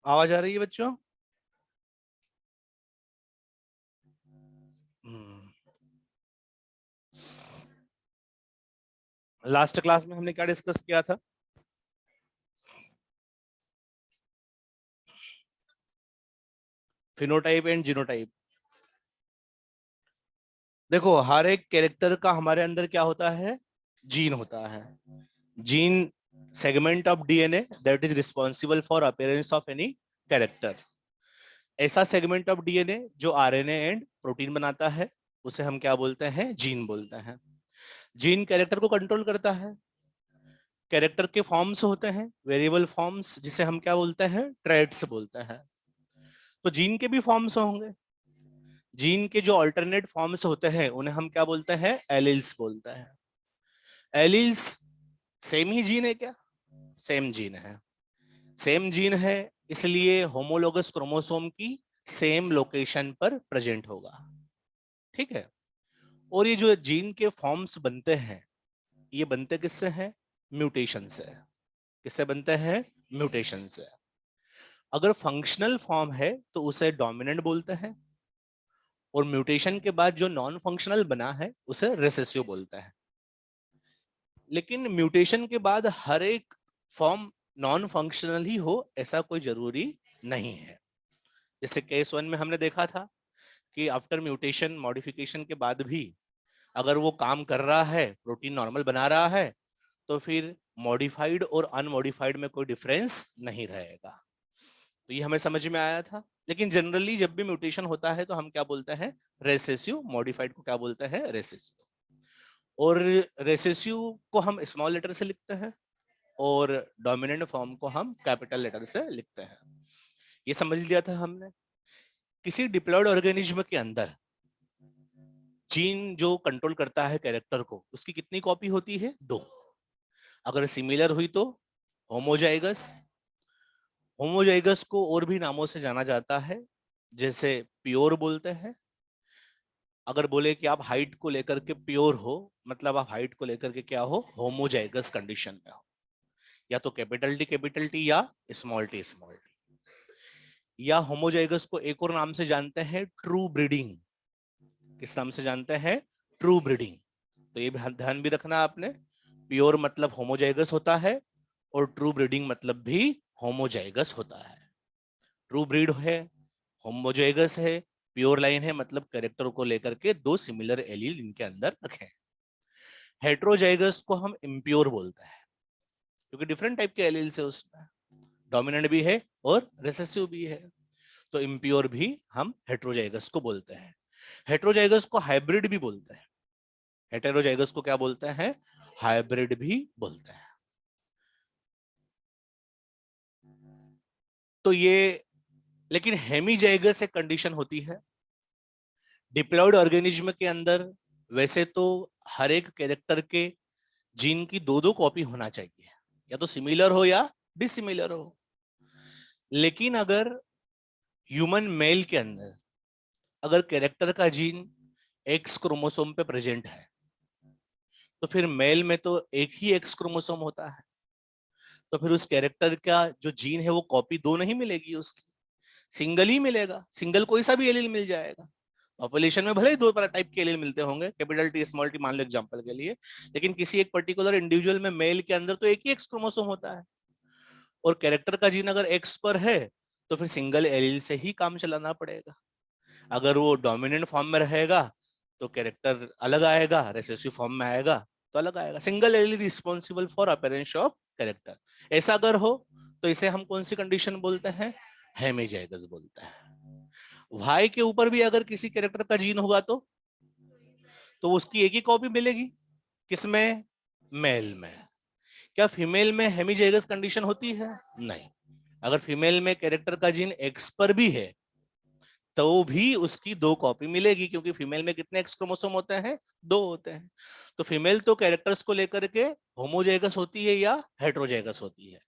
आवाज आ रही है बच्चों? लास्ट क्लास में हमने क्या डिस्कस किया था? Phenotype and genotype. देखो, हर एक कैरेक्टर का हमारे अंदर क्या होता है? जीन होता है। Gene segment of DNA that is responsible for appearance of any character. ऐसा सेगमेंट ऑफ डीएनए जो आरएनए एंड प्रोटीन बनाता है उसे हम क्या बोलते हैं? जीन बोलते हैं। जीन कैरेक्टर को कंट्रोल करता है। कैरेक्टर के फॉर्म्स होते हैं, वेरिएबल फॉर्म्स, जिसे हम क्या बोलते हैं? ट्रेड्स बोलते हैं। तो जीन के भी फॉर्म्स होंगे। जीन के जो अल्टरनेट फॉर्म्स होते हैं उन्हें हम क्या बोलते हैं? एलील्स बोलते हैं। एलील्स सेम ही जीन है क्या? सेम जीन है। सेम जीन है, इसलिए होमोलोगस क्रोमोसोम की सेम लोकेशन पर प्रेजेंट होगा। ठीक है। और ये जो जीन के फॉर्म्स बनते हैं, ये बनते किससे हैं? म्यूटेशन से। किससे बनते हैं? म्यूटेशन से। अगर फंक्शनल फॉर्म है तो उसे डोमिनेंट बोलते हैं, और म्यूटेशन के बाद जो नॉन फंक्शनल बना है उसे रिसेसिव बोलते हैं। लेकिन म्यूटेशन के बाद हर एक फॉर्म नॉन फंक्शनल ही हो ऐसा कोई जरूरी नहीं है। जैसे केस वन में हमने देखा था कि आफ्टर म्यूटेशन मॉडिफिकेशन के बाद भी अगर वो काम कर रहा है, प्रोटीन नॉर्मल बना रहा है, तो फिर मॉडिफाइड और अनमॉडिफाइड में कोई डिफरेंस नहीं रहेगा। तो ये हमें समझ में आया था। लेकिन जनरली जब भी म्यूटेशन होता है तो हम क्या बोलते हैं? रेसेसिव। मॉडिफाइड को क्या बोलते हैं? रेसेसिव। और रेसेसिव को हम स्मॉल लेटर से लिखते हैं और डोमिनेंट फॉर्म को हम कैपिटल लेटर से लिखते हैं। ये समझ लिया था हमने। किसी डिप्लॉयड ऑर्गेनिज्म के अंदर जीन जो कंट्रोल करता है कैरेक्टर को, उसकी कितनी कॉपी होती है? दो। अगर सिमिलर हुई तो होमोजाइगस। होमोजाइगस को और भी नामों से जाना जाता है, जैसे प्योर बोलते हैं। अगर बोले कि आप हाइट को लेकर के प्योर हो, मतलब आप हाइट को लेकर के क्या हो? होमोजाइगस कंडीशन में हो। या तो कैपिटल टी या स्मॉल टी स्मॉल टी। या होमोजाइगस को एक और नाम से जानते हैं, ट्रू ब्रीडिंग। किस नाम से जानते हैं? True breeding. तो ये भी ध्यान भी रखना आपने। प्योर मतलब होमोजाइगस होता है, और ट्रू ब्रीडिंग मतलब भी होमोजाइगस होता है। ट्रू ब्रीड है, होमोजाइगस है, प्योर लाइन है, मतलब कैरेक्टर को लेकर के दो सिमिलर एलील इनके अंदर रखे। हेट्रोजाइगस को हम इम्प्योर बोलते हैं, क्योंकि डिफरेंट टाइप के एलील्स है उसमें। डोमिनेंट भी है और रिसेसिव भी है। तो इम्प्योर भी हम हेट्रोजाइगस को बोलते हैं। हेट्रोजाइगस को हाइब्रिड भी बोलते हैं। हेटेरोजाइगस को क्या बोलते हैं? हाइब्रिड भी बोलते हैं। तो ये, लेकिन हेमीजाइगस एक कंडीशन होती है डिप्लॉयड ऑर्गेनिज्म के अंदर। वैसे तो हर एक कैरेक्टर के जीन की दो दो कॉपी होना चाहिए, या तो सिमिलर हो या डिसिमिलर हो। लेकिन अगर ह्यूमन मेल के अंदर अगर कैरेक्टर का जीन एक्स क्रोमोसोम पे प्रेजेंट है, तो फिर मेल में तो एक ही एक्स क्रोमोसोम होता है। तो फिर उस कैरेक्टर का जो जीन है वो कॉपी दो नहीं मिलेगी, उसकी सिंगल ही मिलेगा। सिंगल कोई सा भी एलील मिल जाएगा। पॉपुलेशन में भले ही दो टाइप के एलील मिलते होंगे, कैपिटल टी स्मॉल टी मान लो एग्जांपल के लिए, लेकिन किसी एक पर्टिकुलर इंडिविजुअल में मेल के अंदर तो एक ही एक्स क्रोमोसोम होता है। और कैरेक्टर का जीन अगर एक्स पर है तो फिर सिंगल एलील से ही काम चलाना पड़ेगा। अगर वो डोमिनेंट फॉर्म में रहेगा तो कैरेक्टर अलग आएगा, रिसेसिव फॉर्म में आएगा तो अलग आएगा। Single allele responsible for appearance of character. ऐसा अगर हो तो इसे हम कौन सी कंडीशन बोलते हैं? हेमीजाइगस बोलते हैं। वाई के ऊपर भी अगर किसी कैरेक्टर का जीन होगा तो उसकी एक ही कॉपी मिलेगी। किसमें? मेल में। क्या फीमेल में हेमीजाइगस कंडीशन होती है? नहीं। अगर फीमेल में कैरेक्टर का जीन एक्स पर भी है तो भी उसकी दो कॉपी मिलेगी, क्योंकि फीमेल में कितने एक्स क्रोमोसोम होते हैं? दो होते हैं। तो फीमेल तो कैरेक्टर्स को लेकर के होमोजाइगस होती है या हेट्रोजाइगस होती है,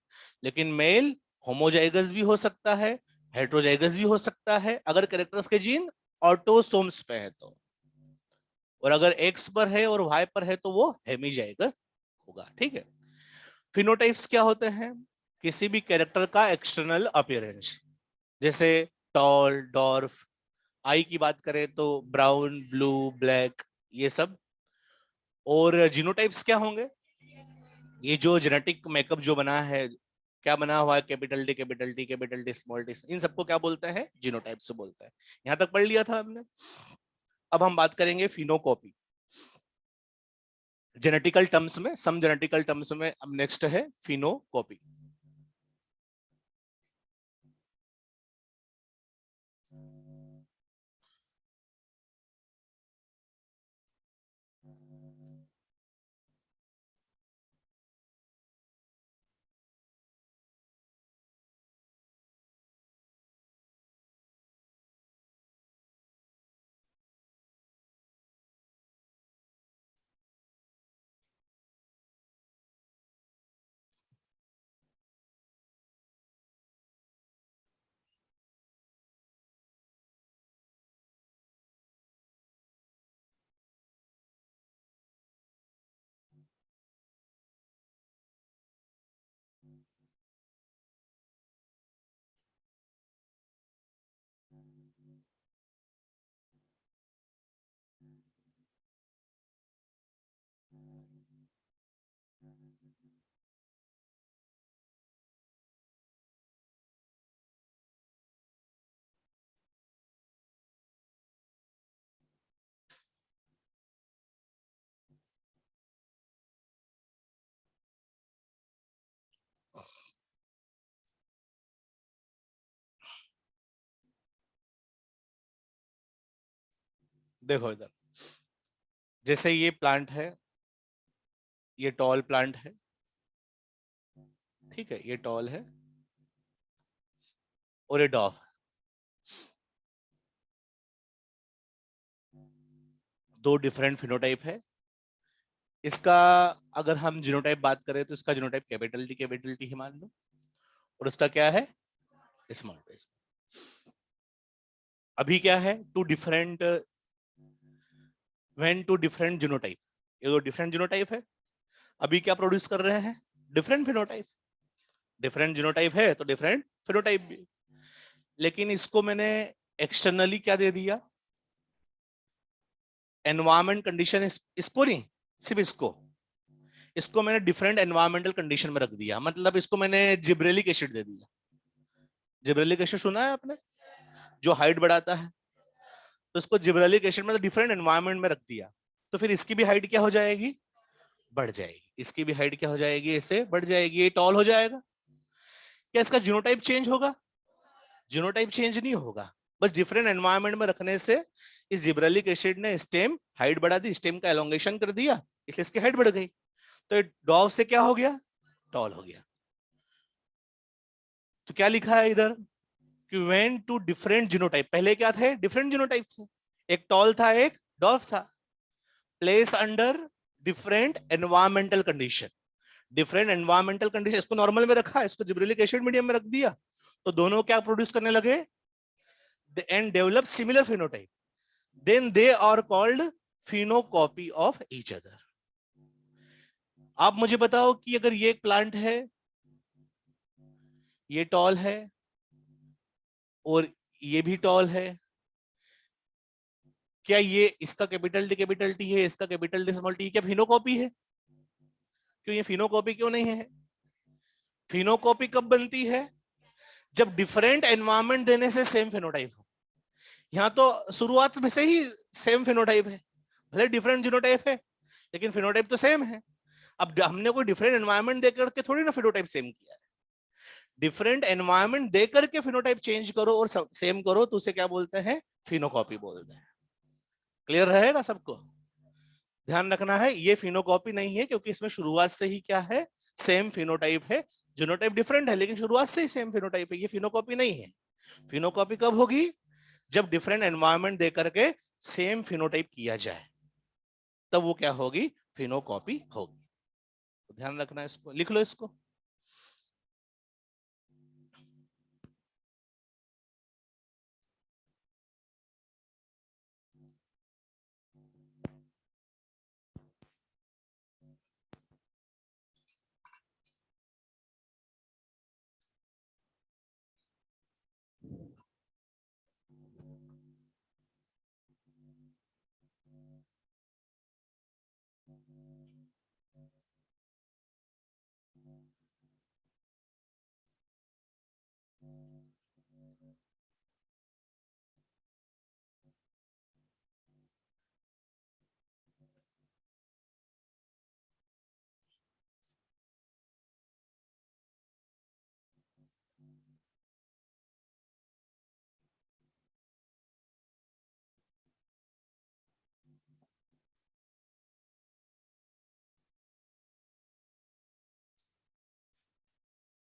लेकिन मेल होमोजाइगस भी हो सकता है, हेट्रोजाइगस भी हो सकता है अगर कैरेक्टर्स के जीन ऑटोसोम्स पे है तो। और अगर एक्स पर है और वाई पर है तो वो हेमीजाइगस होगा। ठीक है। फिनोटाइप्स क्या होते हैं? किसी भी कैरेक्टर का एक्सटर्नल अपीयरेंस, जैसे टॉल, डॉर्फ। आई की बात करें तो ब्राउन, ब्लू, ब्लैक, ये सब। और जीनोटाइप्स क्या होंगे? ये जो जेनेटिक मेकअप जो बना है, क्या बना हुआ है, capital T, capital T, capital T, small T, इन सबको क्या बोलते हैं? जीनोटाइप्स बोलते हैं। यहां तक पढ़ लिया था हमने। अब हम बात करेंगे फिनोकॉपी। जेनेटिकल टर्म्स में, सम जेनेटिकल टर्म्स में अब नेक्स्ट है फिनोकॉपी। देखो इधर, जैसे ये प्लांट है, ये टॉल प्लांट है, ठीक है, ये टॉल है और ये डॉफ है। दो डिफरेंट फिनोटाइप है। इसका अगर हम जीनोटाइप बात करें तो इसका जीनोटाइप कैपिटल टी ही मान लो, और उसका क्या है? Small T. अभी क्या है? Two different, when two different genotype, ये दो डिफरेंट जीनोटाइप है, अभी क्या प्रोड्यूस कर रहे हैं? Different phenotype. डिफरेंट जीनोटाइप है तो डिफरेंट फिनोटाइप भी। लेकिन इसको मैंने एक्सटर्नली क्या दे दिया? Environment condition. इसको नहीं, सिर्फ इसको, इसको मैंने डिफरेंट एनवायरमेंटल कंडीशन में रख दिया। मतलब इसको मैंने जिब्रेलिक एसिड दे दिया। जिब्रेलिक एसिड सुना है आपने, जो हाइट बढ़ाता है? तो इसको जिब्रेलिक एसिड में डिफरेंट एनवायरमेंट में रख दिया, तो फिर इसकी भी हाइट क्या हो जाएगी? बढ़ जाएगी। इसकी भी हाइट क्या हो जाएगी? इससे बढ़ जाएगी, ये टॉल हो जाएगा। क्या इसका जीनोटाइप चेंज होगा? जीनोटाइप चेंज नहीं होगा, बस डिफरेंट एनवायरनमेंट में रखने से इस जिब्रेलिक एसिड ने स्टेम हाइट बढ़ा दी, स्टेम का एलोंगेशन कर दिया, इसलिए इसकी हाइट बढ़ गई। तो डॉव से क्या हो गया, टॉल हो गया। तो क्या लिखा है इधर कि व्हेन टू डिफरेंट जीनोटाइप, पहले क्या थे, डिफरेंट जीनोटाइप थे, एक टॉल था एक डॉफ था, place under different environmental condition, different environmental condition, इसको नॉर्मल में रखा, इसको जिब्रेलिक एसिड मीडियम में रख दिया, तो दोनों क्या प्रोड्यूस करने लगे, and develop similar phenotype, then they are called phenocopy of each other. आप मुझे बताओ कि अगर ये एक प्लांट है, ये टॉल है और ये भी टॉल है, क्या ये इसका कैपिटल टी है, इसका कैपिटल टी स्मॉल टी, क्या फिनोकॉपी है? क्यों, ये फिनोकॉपी क्यों नहीं है? फिनोकॉपी कब बनती है, जब डिफरेंट एनवायरनमेंट देने से सेम फिनोटाइप हो। यहाँ तो शुरुआत में से ही सेम फिनोटाइप है, भले डिफरेंट जीनोटाइप है लेकिन फिनोटाइप तो सेम है। अब हमने कोई डिफरेंट एनवायरनमेंट देकर के थोड़ी ना फिनोटाइप सेम किया है, डिफरेंट एनवायरनमेंट देकर के फिनोटाइप चेंज करो और सेम करो तो उसे क्या बोलते हैं, फिनोकॉपी बोलते हैं। क्लियर रहेगा सबको? ध्यान रखना है, ये फिनोकॉपी नहीं है क्योंकि इसमें शुरुआत से ही क्या है, सेम फिनोटाइप है। जीनोटाइप डिफरेंट है लेकिन शुरुआत से ही सेम फिनोटाइप है, ये फिनोकॉपी नहीं है। फिनोकॉपी कब होगी, जब डिफरेंट एनवायरनमेंट देकर के सेम फिनोटाइप किया जाए, तब वो क्या होगी, फिनोकॉपी होगी। तो ध्यान रखना, इसको लिख लो इसको।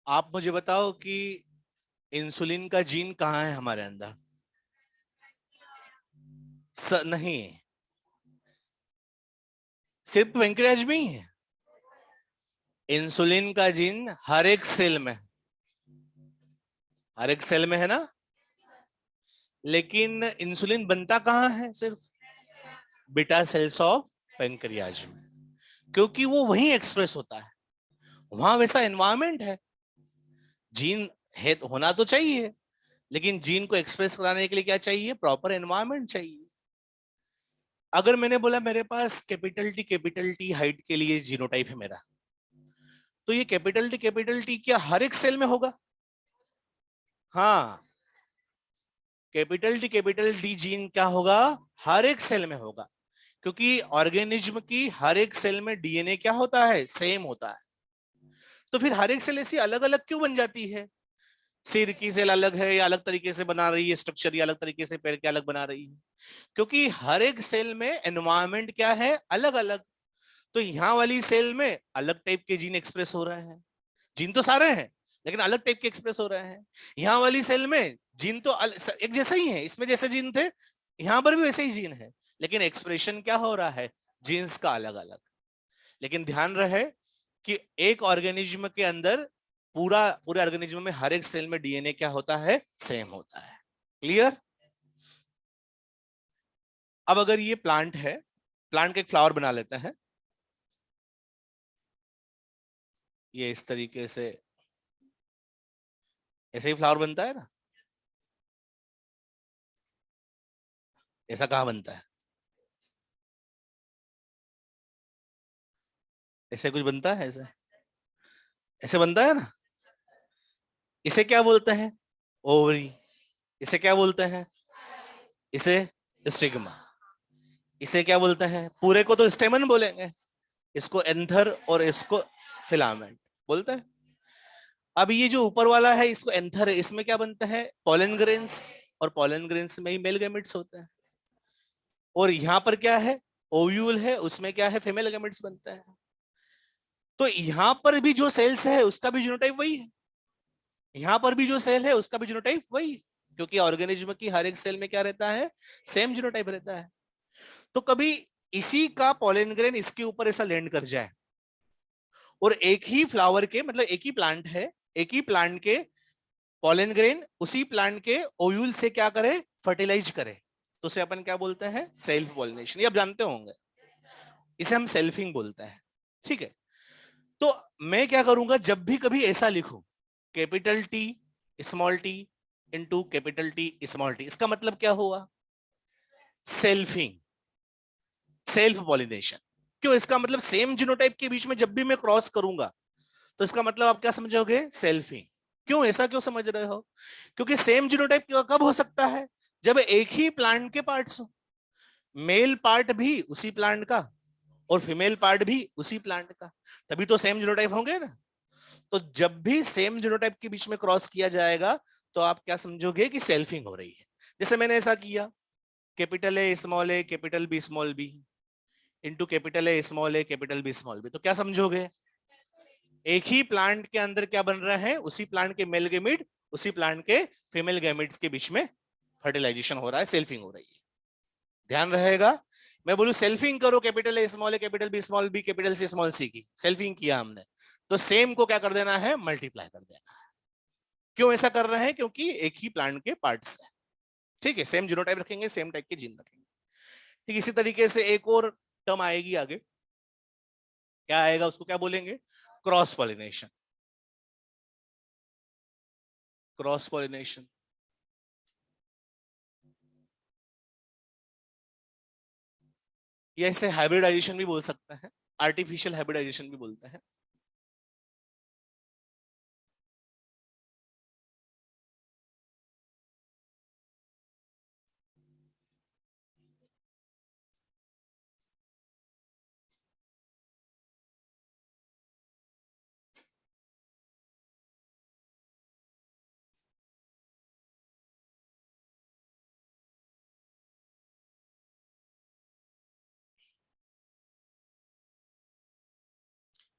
आप मुझे बताओ कि इंसुलिन का जीन कहाँ है हमारे अंदर? नहीं, सिर्फ पेंक्रियाज में ही है। इंसुलिन का जीन हर एक सेल में, हर एक सेल में है ना, लेकिन इंसुलिन बनता कहाँ है, सिर्फ बीटा सेल्स ऑफ पेंक्रियाज में, क्योंकि वो वहीं एक्सप्रेस होता है, वहां वैसा एनवायरमेंट है। जीन है तो होना तो चाहिए, लेकिन जीन को एक्सप्रेस कराने के लिए क्या चाहिए, प्रॉपर एनवायरमेंट चाहिए। अगर मैंने बोला मेरे पास कैपिटल टी हाइट के लिए जीनोटाइप है मेरा, तो ये कैपिटल टी क्या हर एक सेल में होगा? हाँ, कैपिटल डी जीन क्या होगा, हर एक सेल में होगा, क्योंकि ऑर्गेनिज्म की हर एक सेल में डीएनए क्या होता है, सेम होता है। तो फिर हर एक सेल ऐसी अलग अलग क्यों बन जाती है? सिर की सेल अलग है या अलग तरीके से बना रही है स्ट्रक्चर, या अलग तरीके से पैर के अलग बना रही है, क्योंकि हर एक सेल में एनवायरमेंट क्या है, अलग अलग। तो यहाँ वाली सेल में अलग टाइप के जीन एक्सप्रेस हो रहे हैं, जीन तो सारे हैं लेकिन अलग टाइप के एक्सप्रेस हो रहे हैं। यहाँ वाली सेल में जीन तो एक जैसे ही है, इसमें जैसे जीन थे यहाँ पर भी वैसे ही जीन है, लेकिन एक्सप्रेशन क्या हो रहा है, जीन्स का अलग अलग। लेकिन ध्यान रहे कि एक ऑर्गेनिज्म के अंदर पूरे ऑर्गेनिज्म में हर एक सेल में डीएनए क्या होता है, सेम होता है। क्लियर? अब अगर ये प्लांट है, प्लांट का एक फ्लावर बना लेते हैं, ये इस तरीके से, ऐसे ही फ्लावर बनता है ना, ऐसा कहाँ बनता है, ऐसे कुछ बनता है, ऐसे ऐसे बनता है ना। इसे क्या बोलते हैं, ओवरी। इसे क्या बोलते हैं, इसे स्टिग्मा। इसे क्या बोलते हैं, पूरे को तो स्टेमन बोलेंगे, इसको एंथर और इसको फिलामेंट बोलते हैं। अब ये जो ऊपर वाला है इसको एंथर है, इसमें क्या बनता है, पोलन ग्रेन्स, और पोलन ग्रेन्स में ही मेल गैमेट्स होते हैं। और यहाँ पर क्या है, ओव्यूल है, उसमें क्या है, फीमेल गैमेट्स बनता है। तो यहाँ पर भी जो सेल्स है उसका भी जीनोटाइप वही है, यहाँ पर भी जो सेल है उसका भी जीनोटाइप वही है, क्योंकि ऑर्गेनिज्म की हर एक सेल में क्या रहता है, सेम जीनोटाइप रहता है। तो कभी इसी का पोलन ग्रेन इसके ऊपर ऐसा लैंड कर जाए और एक ही फ्लावर के, मतलब एक ही प्लांट है, एक ही प्लांट के पोलन ग्रेन उसी प्लांट के ओव्यूल से क्या करे, फर्टिलाइज करे, तो उसे अपन क्या बोलते हैं, सेल्फ पॉलिनेशन। ये आप जानते होंगे, इसे हम सेल्फिंग बोलते हैं। ठीक है, तो मैं क्या करूंगा, जब भी कभी ऐसा लिखूं, capital T small T into capital T small T, इसका मतलब क्या हुआ, सेल्फिंग, सेल्फ पॉलिनेशन। क्यों, इसका मतलब सेम जीनोटाइप के बीच में जब भी मैं क्रॉस करूंगा तो इसका मतलब आप क्या समझोगे, सेल्फिंग। क्यों, ऐसा क्यों समझ रहे हो, क्योंकि सेम जीनोटाइप कब हो सकता है, जब एक ही प्लांट के पार्ट्स हो, मेल पार्ट भी उसी प्लांट का और फीमेल पार्ट भी उसी प्लांट का, तभी तो सेम जीनोटाइप होंगे ना। तो जब भी सेम जीनोटाइप के बीच में क्रॉस किया जाएगा तो आप क्या समझोगे कि सेल्फिंग हो रही है। जैसे मैंने ऐसा किया, capital A capital B small B into capital A capital B small B, तो क्या समझोगे, एक ही प्लांट के अंदर क्या बन रहा है, उसी प्लांट के मेल गैमेट उसी प्लांट के फीमेल गैमेट्स के बीच में फर्टिलाइजेशन हो रहा है, सेल्फिंग हो रही है। ध्यान रहेगा, मैं बोलूं सेल्फिंग करो, capital A capital B small B capital C small c की सेल्फिंग किया हमने, तो सेम को क्या कर देना है, मल्टीप्लाई कर देना है। क्यों ऐसा कर रहे हैं, क्योंकि एक ही प्लांट के पार्ट्स है। ठीक है, सेम जीनोटाइप रखेंगे, सेम टाइप के जीन रखेंगे। ठीक, इसी तरीके से एक और टर्म आएगी आगे, क्या आएगा, उसको क्या बोलेंगे, क्रॉस पॉलिनेशन। क्रॉस पॉलिनेशन, या इसे हाइब्रिडाइजेशन भी बोल सकता है, आर्टिफिशियल हाइब्रिडाइजेशन भी बोलते हैं।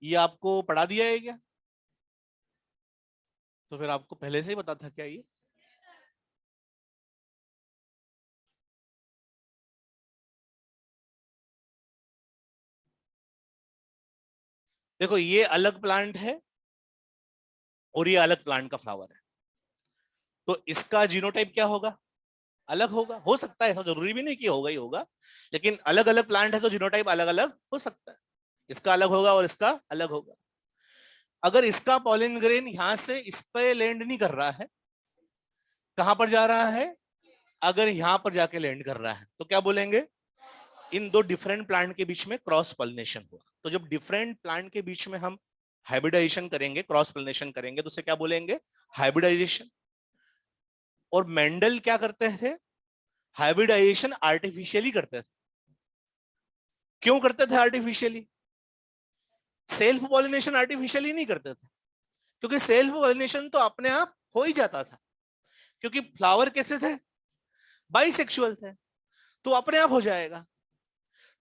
ये आपको पढ़ा दिया है क्या, तो फिर आपको पहले से ही पता था क्या ये। देखो, ये अलग प्लांट है और ये अलग प्लांट का फ्लावर है, तो इसका जीनोटाइप क्या होगा, अलग होगा। हो सकता है, ऐसा जरूरी भी नहीं कि होगा ही होगा, लेकिन अलग अलग प्लांट है तो जीनोटाइप अलग अलग हो सकता है, इसका अलग होगा और इसका अलग होगा। अगर इसका पॉलन ग्रेन यहां से इस पे लैंड नहीं कर रहा है, कहां पर जा रहा है, अगर यहां पर जाके लैंड कर रहा है, तो क्या बोलेंगे, इन दो डिफरेंट प्लांट के बीच में क्रॉस पॉलिनेशन हुआ। तो जब डिफरेंट प्लांट के बीच में हम हाइब्रिडाइजेशन करेंगे, क्रॉस पॉलिनेशन करेंगे, तो उसे क्या बोलेंगे, हाइब्रिडाइजेशन। और मेंडल क्या करते थे, हाइब्रिडाइजेशन आर्टिफिशियली करते थे। क्यों करते थे आर्टिफिशियली, सेल्फ पॉलिनेशन आर्टिफिशियली नहीं करते थे, क्योंकि सेल्फ पॉलिनेशन तो अपने आप हो ही जाता था, क्योंकि फ्लावर कैसे थे, बाइसेक्सुअल थे, तो अपने आप हो जाएगा।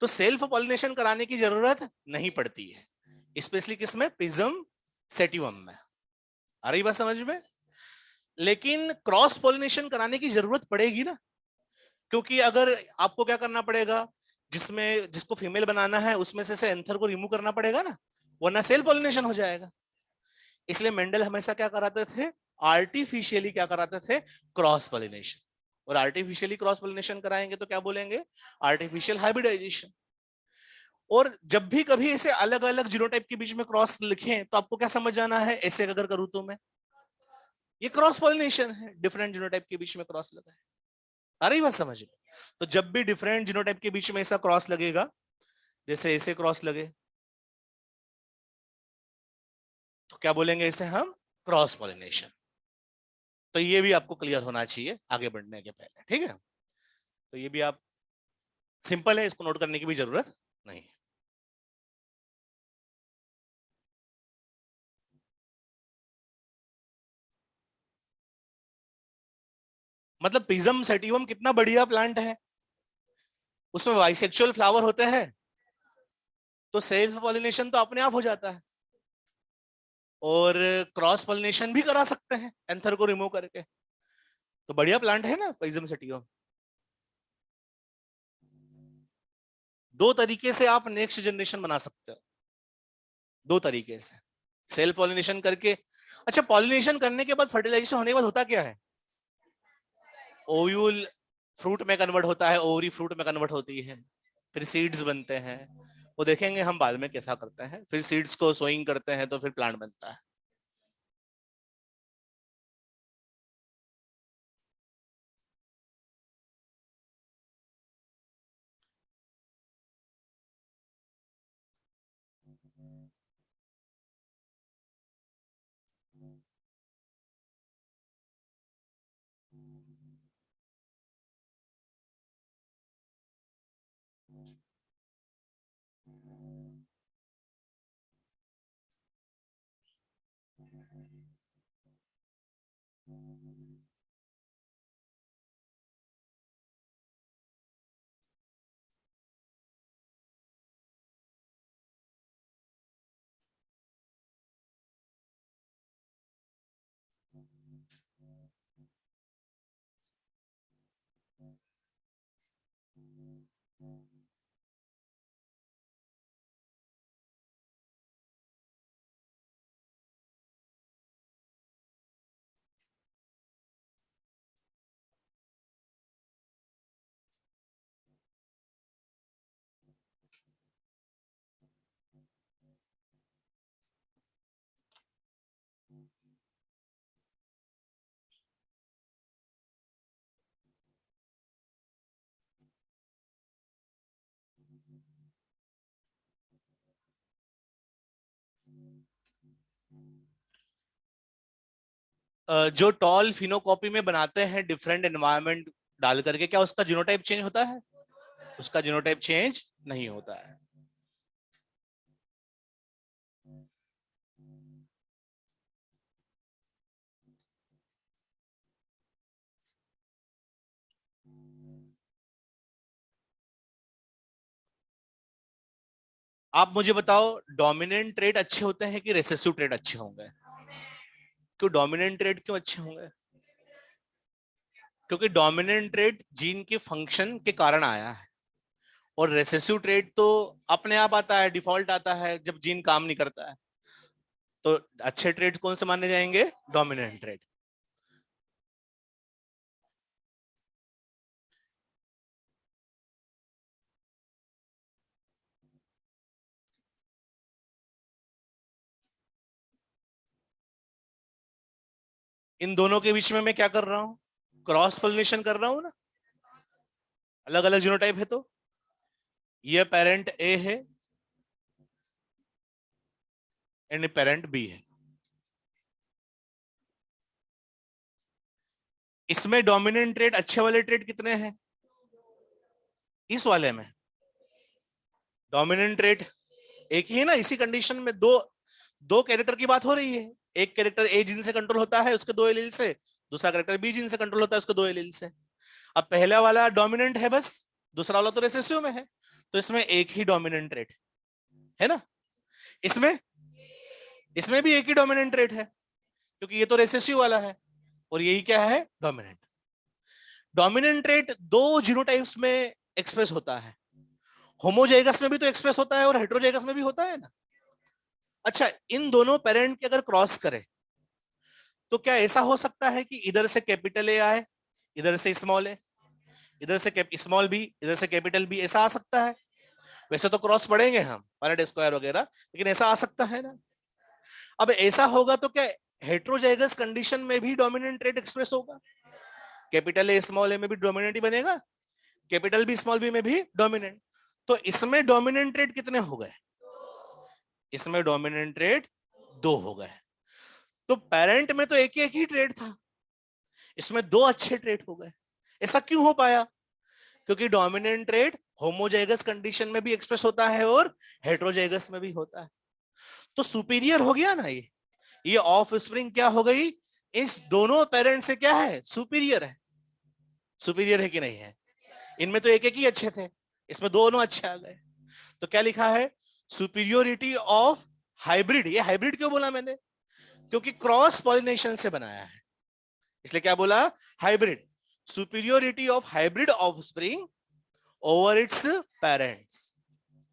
तो सेल्फ पॉलिनेशन कराने की जरूरत नहीं पड़ती है, स्पेशली किसमें, पिज्म सेटिवम में। आ रही बात समझ में। लेकिन क्रॉस पॉलिनेशन कराने की जरूरत पड़ेगी ना, क्योंकि अगर आपको क्या करना पड़ेगा, जिसमें जिसको फीमेल बनाना है उसमें से एंथर को रिमूव करना पड़ेगा ना, वरना सेल्फ पॉलिनेशन हो जाएगा। इसलिए मेंडल हमेशा क्या कराते थे, आर्टिफिशियली क्या कराते थे, क्रॉस पॉलिनेशन। और आर्टिफिशियली क्रॉस पॉलिनेशन कराएंगे तो क्या बोलेंगे, आर्टिफिशियल हाइब्रिडाइजेशन। और जब भी कभी ऐसे अलग अलग जीनोटाइप के बीच में क्रॉस लिखें तो आपको क्या समझ आना है, ऐसे अगर करूं तो मैं, ये क्रॉस पॉलिनेशन है, डिफरेंट जीनोटाइप के बीच में क्रॉस लगा है। आ रही बात समझ में। तो जब भी डिफरेंट जीनोटाइप के बीच में ऐसा क्रॉस लगेगा, जैसे ऐसे क्रॉस लगे, तो क्या बोलेंगे, इसे हम क्रॉस पॉलिनेशन। तो ये भी आपको क्लियर होना चाहिए आगे बढ़ने के पहले, ठीक है। तो ये भी आप, सिंपल है, इसको नोट करने की भी जरूरत नहीं है। मतलब पिजम सेटिवम कितना बढ़िया प्लांट है, उसमें बाइसेक्सुअल फ्लावर होते हैं, तो सेल्फ पॉलिनेशन तो अपने आप हो जाता है, और क्रॉस पॉलिनेशन भी करा सकते हैं एंथर को रिमूव करके। तो बढ़िया प्लांट है ना पिजम सेटिवम। दो तरीके से आप नेक्स्ट जनरेशन बना सकते हो, दो तरीके से, सेल्फ पॉलिनेशन करके। अच्छा, पॉलिनेशन करने के बाद, फर्टिलाइजेशन होने के बाद होता क्या है? ओव्यूल फ्रूट में कन्वर्ट होता है, ओवरी फ्रूट में कन्वर्ट होती है, फिर सीड्स बनते हैं। वो देखेंगे हम बाद में कैसा करते हैं, फिर सीड्स को सोइंग करते हैं तो फिर प्लांट बनता है। जो टॉल फिनोकॉपी में बनाते हैं डिफरेंट एनवायरनमेंट डाल करके, क्या उसका जीनोटाइप चेंज होता है? उसका जीनोटाइप चेंज नहीं होता है। आप मुझे बताओ, डोमिनेंट ट्रेट अच्छे होते हैं कि रिसेसिव ट्रेट अच्छे होंगे? क्यों डोमिनेंट ट्रेट क्यों अच्छे होंगे? क्योंकि डोमिनेंट ट्रेट जीन के फंक्शन के कारण आया है, और रेसेसिव ट्रेट तो अपने आप आता है, डिफॉल्ट आता है जब जीन काम नहीं करता है। तो अच्छे ट्रेट कौन से माने जाएंगे? Dominant trait. इन दोनों के बीच में मैं क्या कर रहा हूं? क्रॉस पोलिनेशन कर रहा हूं ना, अलग अलग जीनोटाइप है। तो ये पेरेंट ए है एंड पेरेंट बी है। इसमें डोमिनेंट ट्रेट, अच्छे वाले ट्रेट कितने हैं? इस वाले में डोमिनेंट ट्रेट एक ही है ना। इसी कंडीशन में दो दो कैरेक्टर की बात हो रही है। एक कैरेक्टर ए जीन से कंट्रोल होता है उसके दो एलील से, दूसरा कैरेक्टर बी जीन से कंट्रोल होता है उसके दो एलील से। अब पहला वाला डोमिनेंट है बस, दूसरा वाला तो रिसेसिव में है, तो इसमें एक ही डोमिनेंट ट्रेट है ना। इसमें इसमें भी एक ही डोमिनेंट ट्रेट है, क्योंकि ये तो रिसेसिव वाला है और यही क्या है? डोमिनेंट। डोमिनेंट ट्रेट दो जीनोटाइप्स में एक्सप्रेस होता है, होमोजाइगस में भी तो एक्सप्रेस होता है और हेट्रोजाइगस में भी होता है ना। अच्छा, इन दोनों पेरेंट के अगर क्रॉस करें तो क्या ऐसा हो सकता है कि इधर से कैपिटल ए आए, इधर से स्मॉल ए, इधर से स्मॉल बी, इधर से कैपिटल बी, ऐसा आ सकता है? वैसे तो क्रॉस पढ़ेंगे हम पैरेट स्क्वायर वगैरह, लेकिन ऐसा आ सकता है ना। अब ऐसा होगा तो क्या हेट्रोजाइगस कंडीशन में भी डोमिनेंट ट्रेट एक्सप्रेस होगा? कैपिटल ए स्मॉल ए में भी डोमिनेंट ही बनेगा, कैपिटल बी स्मॉल बी में भी डोमिनेंट। तो इसमें डोमिनेंट ट्रेट कितने हो गए? इसमें डोमिनेंट ट्रेट दो हो गए। तो पेरेंट में तो एक ही ट्रेट था, इसमें दो अच्छे ट्रेट हो गए। ऐसा क्यों हो पाया? क्योंकि डोमिनेंट ट्रेट होमोजाइगस कंडीशन में भी एक्सप्रेस होता है और हेट्रोजाइगस में भी होता है। तो सुपीरियर हो गया ना ये ऑफ स्प्रिंग क्या हो गई? इस दोनों पेरेंट से क्या है? सुपीरियर है। सुपीरियर है कि नहीं है? इनमें तो एक एक ही अच्छे थे, इसमें दोनों अच्छे आ गए। तो क्या लिखा है? Superiority of hybrid. ये हाइब्रिड क्यों बोला मैंने? क्योंकि क्रॉस पॉलिनेशन से बनाया है, इसलिए क्या बोला? Hybrid. Superiority of hybrid offspring over its parents,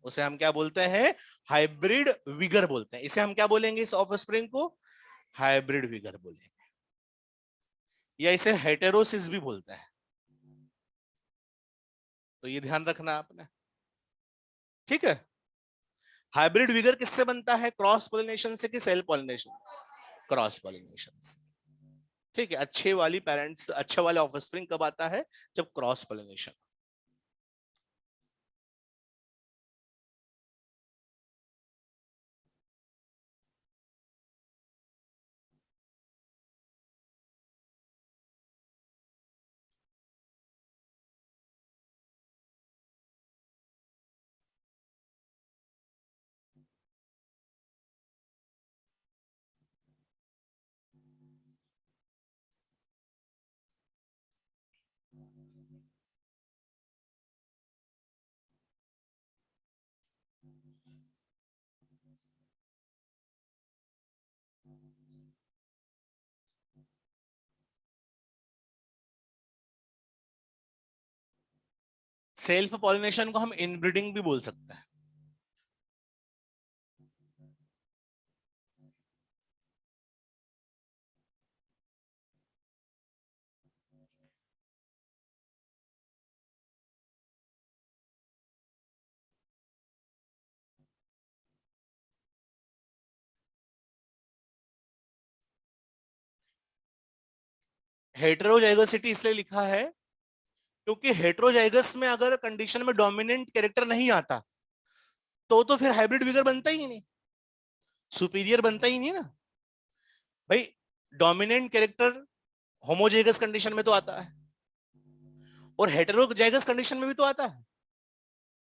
उसे हम क्या बोलते हैं? हाइब्रिड विगर बोलते हैं। इसे हम क्या बोलेंगे? इस ऑफस्प्रिंग को हाइब्रिड विगर बोलेंगे, या इसे हेटेरोसिस भी बोलते हैं। तो ये ध्यान रखना आपने, ठीक है? हाइब्रिड विगर किससे बनता है? क्रॉस पॉलिनेशन से कि सेल्फ पॉलिनेशन से? क्रॉस पॉलिनेशन से, ठीक है। अच्छे वाली पेरेंट्स, अच्छे वाले ऑफस्प्रिंग कब आता है? जब क्रॉस पॉलिनेशन। सेल्फ पॉलिनेशन को हम इनब्रीडिंग भी बोल सकते हैं। हेटेरोजाइगोसिटी इसलिए लिखा है क्योंकि हेटेरोजाइगस में अगर कंडीशन में डोमिनेंट कैरेक्टर नहीं आता तो फिर हाइब्रिड विगर बनता ही नहीं, सुपीरियर बनता ही नहीं ना भाई। डोमिनेंट कैरेक्टर होमोजाइगस कंडीशन में तो आता है और हेटेरोजाइगस कंडीशन में भी तो आता है,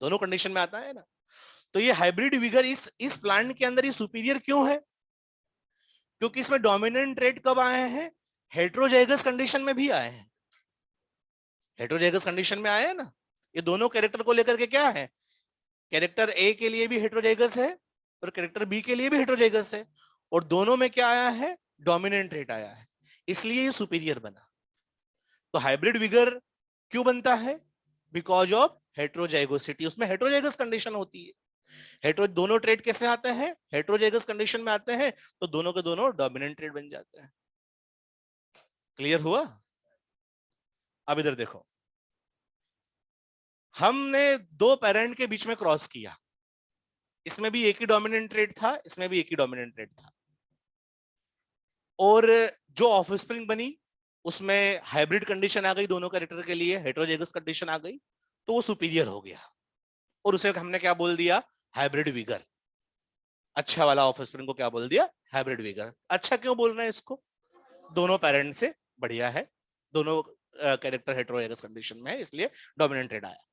दोनों कंडीशन में आता है ना। तो ये हाइब्रिड विगर इस प्लांट के अंदर ये सुपीरियर क्यों है? क्योंकि इसमें डोमिनेंट ट्रेट कब आए हैं? हेटेरोजाइगस कंडीशन में भी आए हैं। हेटेरोजाइगस कंडीशन में आए हैं ना। ये दोनों कैरेक्टर को लेकर के क्या है? कैरेक्टर ए के लिए भी हेटेरोजाइगस है और कैरेक्टर बी के लिए भी हेटेरोजाइगस है, और दोनों में क्या आया है? डोमिनेंट ट्रेट आया है, इसलिए ये सुपीरियर बना। तो हाइब्रिड विगर क्यों बनता है? बिकॉज ऑफ हेटेरोजाइगोसिटी, उसमें हेटेरोजाइगस कंडीशन होती है। हेटेरो दोनों ट्रेड कैसे आते हैं? हेटेरोजाइगस कंडीशन में आते हैं, तो दोनों के दोनों डोमिनेंट ट्रेड बन जाते हैं। क्लियर हुआ? अब इधर देखो, हमने दो पेरेंट के बीच में क्रॉस किया, इसमें भी एक ही डोमिनेंट ट्रेड था, इसमें भी एक ही डोमिनेंट ट्रेड था, और जो ऑफस्प्रिंग बनी उसमें हाइब्रिड कंडीशन आ गई दोनों कैरेक्टर के लिए, हेटेरोजाइगस कंडीशन आ गई, तो वो सुपीरियर हो गया, और उसे हमने क्या बोल दिया? Hybrid vigour. अच्छा वाला ऑफस्प्रिंग को क्या बोल दिया? Hybrid vigour. अच्छा क्यों बोल रहे हैं इसको? दोनों पेरेंट से बढ़िया है, दोनों कैरेक्टर हेटेरोजाइगस कंडीशन में है, इसलिए डोमिनेंट ट्रेड आया।